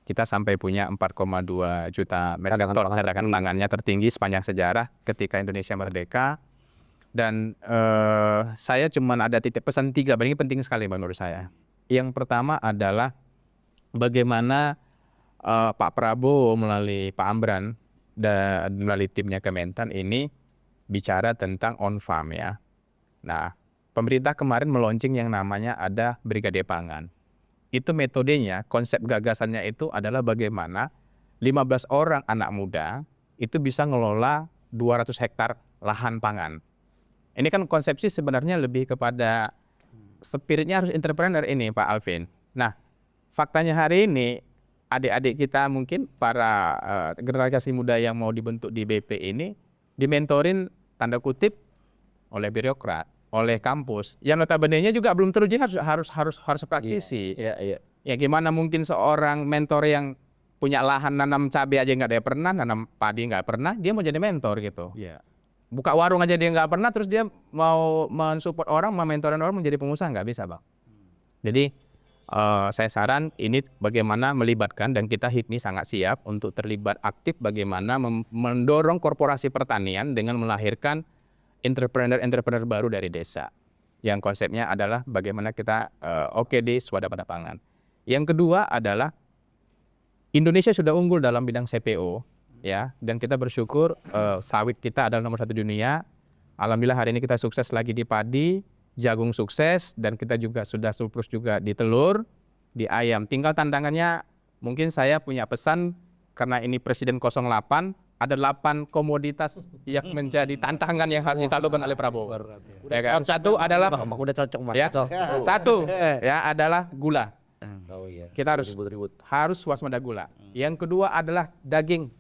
Kita sampai punya 4,2 juta metrik ton cadangan pangannya tertinggi sepanjang sejarah ketika Indonesia merdeka. Dan saya cuma ada titip pesan 3, ini penting sekali menurut saya. Yang pertama adalah bagaimana Pak Prabowo melalui Pak Amran dan melalui timnya Kementan ini bicara tentang on farm ya. Nah, pemerintah kemarin meluncing yang namanya ada Brigade Pangan. Itu metodenya, konsep gagasannya itu adalah bagaimana 15 orang anak muda itu bisa ngelola 200 hektar lahan pangan. Ini kan konsepsi sebenarnya lebih kepada spiritnya harus entrepreneur ini Pak Alvin. Nah, faktanya hari ini adik-adik kita mungkin para generasi muda yang mau dibentuk di BP ini dimentorin tanda kutip oleh birokrat, oleh kampus. Yang notabene-nya juga belum teruji harus praktisi. Ya gimana mungkin seorang mentor yang punya lahan nanam cabai aja nggak ada yang pernah, nanam padi nggak pernah, dia mau jadi mentor gitu. Buka warung aja dia nggak pernah, terus dia mau mensupport orang, mementorin orang menjadi pengusaha, nggak bisa Bang. Jadi saya saran ini bagaimana melibatkan dan kita HIPMI sangat siap untuk terlibat aktif bagaimana mendorong korporasi pertanian dengan melahirkan entrepreneur baru dari desa. Yang konsepnya adalah bagaimana kita OKD swadaya pangan. Yang kedua adalah Indonesia sudah unggul dalam bidang CPO, ya, dan kita bersyukur sawit kita adalah nomor 1 dunia. Alhamdulillah hari ini kita sukses lagi di padi, jagung sukses, dan kita juga sudah surplus juga di telur, di ayam. Tinggal tantangannya, mungkin saya punya pesan karena ini Presiden 08, ada 8 komoditas yang menjadi tantangan yang harus dilakukan oleh Prabowo. Ya kan? Satu adalah Bang, udah cocok Bang. ya, satu ya adalah gula. Oh iya. Kita harus Ribut-ribut. harus waspada gula. Yang kedua adalah daging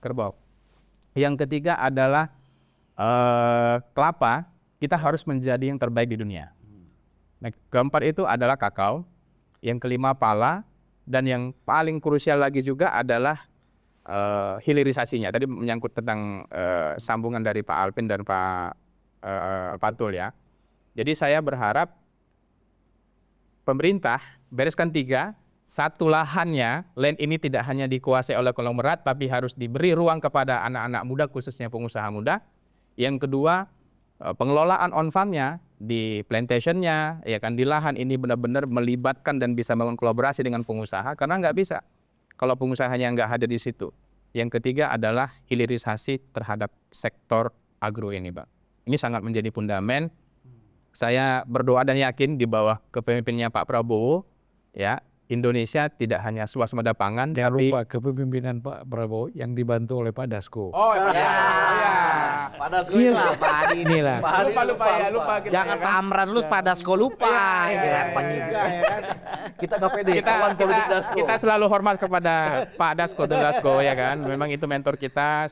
kerbau. Yang ketiga adalah kelapa. Kita harus menjadi yang terbaik di dunia. Nah, keempat itu adalah kakao. Yang kelima pala. Dan yang paling krusial lagi juga adalah hilirisasinya. Tadi menyangkut tentang sambungan dari Pak Alvin dan Pak Fatul ya. Jadi saya berharap pemerintah bereskan 3, satu lahannya, land ini tidak hanya dikuasai oleh konglomerat, tapi harus diberi ruang kepada anak-anak muda, khususnya pengusaha muda. Yang kedua, pengelolaan on farm-nya, di plantation-nya, ya kan, di lahan ini benar-benar melibatkan dan bisa membangun kolaborasi dengan pengusaha, karena nggak bisa kalau pengusahanya nggak hadir di situ. Yang ketiga adalah hilirisasi terhadap sektor agro ini, Bang. Ini sangat menjadi fundament. Saya berdoa dan yakin di bawah kepemimpinannya Pak Prabowo, ya, Indonesia tidak hanya swasembada pangan, Jangan tapi lupa kepemimpinan Pak Prabowo yang dibantu oleh Pak Dasko. oh iya, Pada inilah Pak Adi inilah. lupa kita, Jangan Pak Amran lu Pak Dasko lupa. Repot juga ya kan. Kita nggak pede. kita, kawan politik Dasko. kita selalu hormat kepada Pak Dasko ya kan, memang itu mentor kita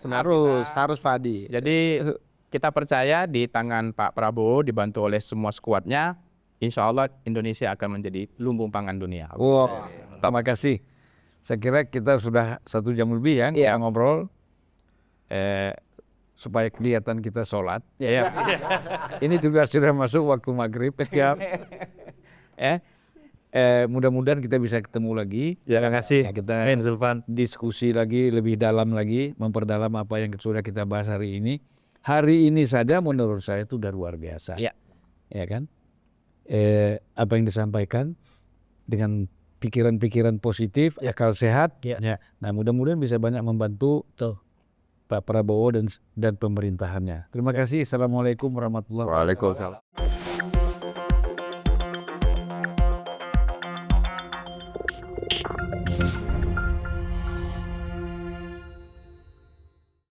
Harus Pak Adi. Jadi kita percaya di tangan Pak Prabowo dibantu oleh semua skuadnya, insya Allah Indonesia akan menjadi lumbung pangan dunia. Wah. Terima kasih. Saya kira kita sudah 1 jam lebih ya kita ngobrol. Supaya kelihatan kita sholat. Ya. Ini juga sudah masuk waktu maghrib. Mudah-mudahan kita bisa ketemu lagi. Terima kasih. Ya, kita Zulfan. diskusi lagi lebih dalam lagi, memperdalam apa yang sudah kita bahas hari ini. Hari ini saja menurut saya itu udah luar biasa. Ya. Ya kan? Apa yang disampaikan dengan pikiran-pikiran positif, akal sehat. Ya. Nah, mudah-mudahan bisa banyak membantu Betul. Pak Prabowo dan pemerintahannya. Terima kasih. Assalamualaikum warahmatullahi wabarakatuh. Waalaikumsalam.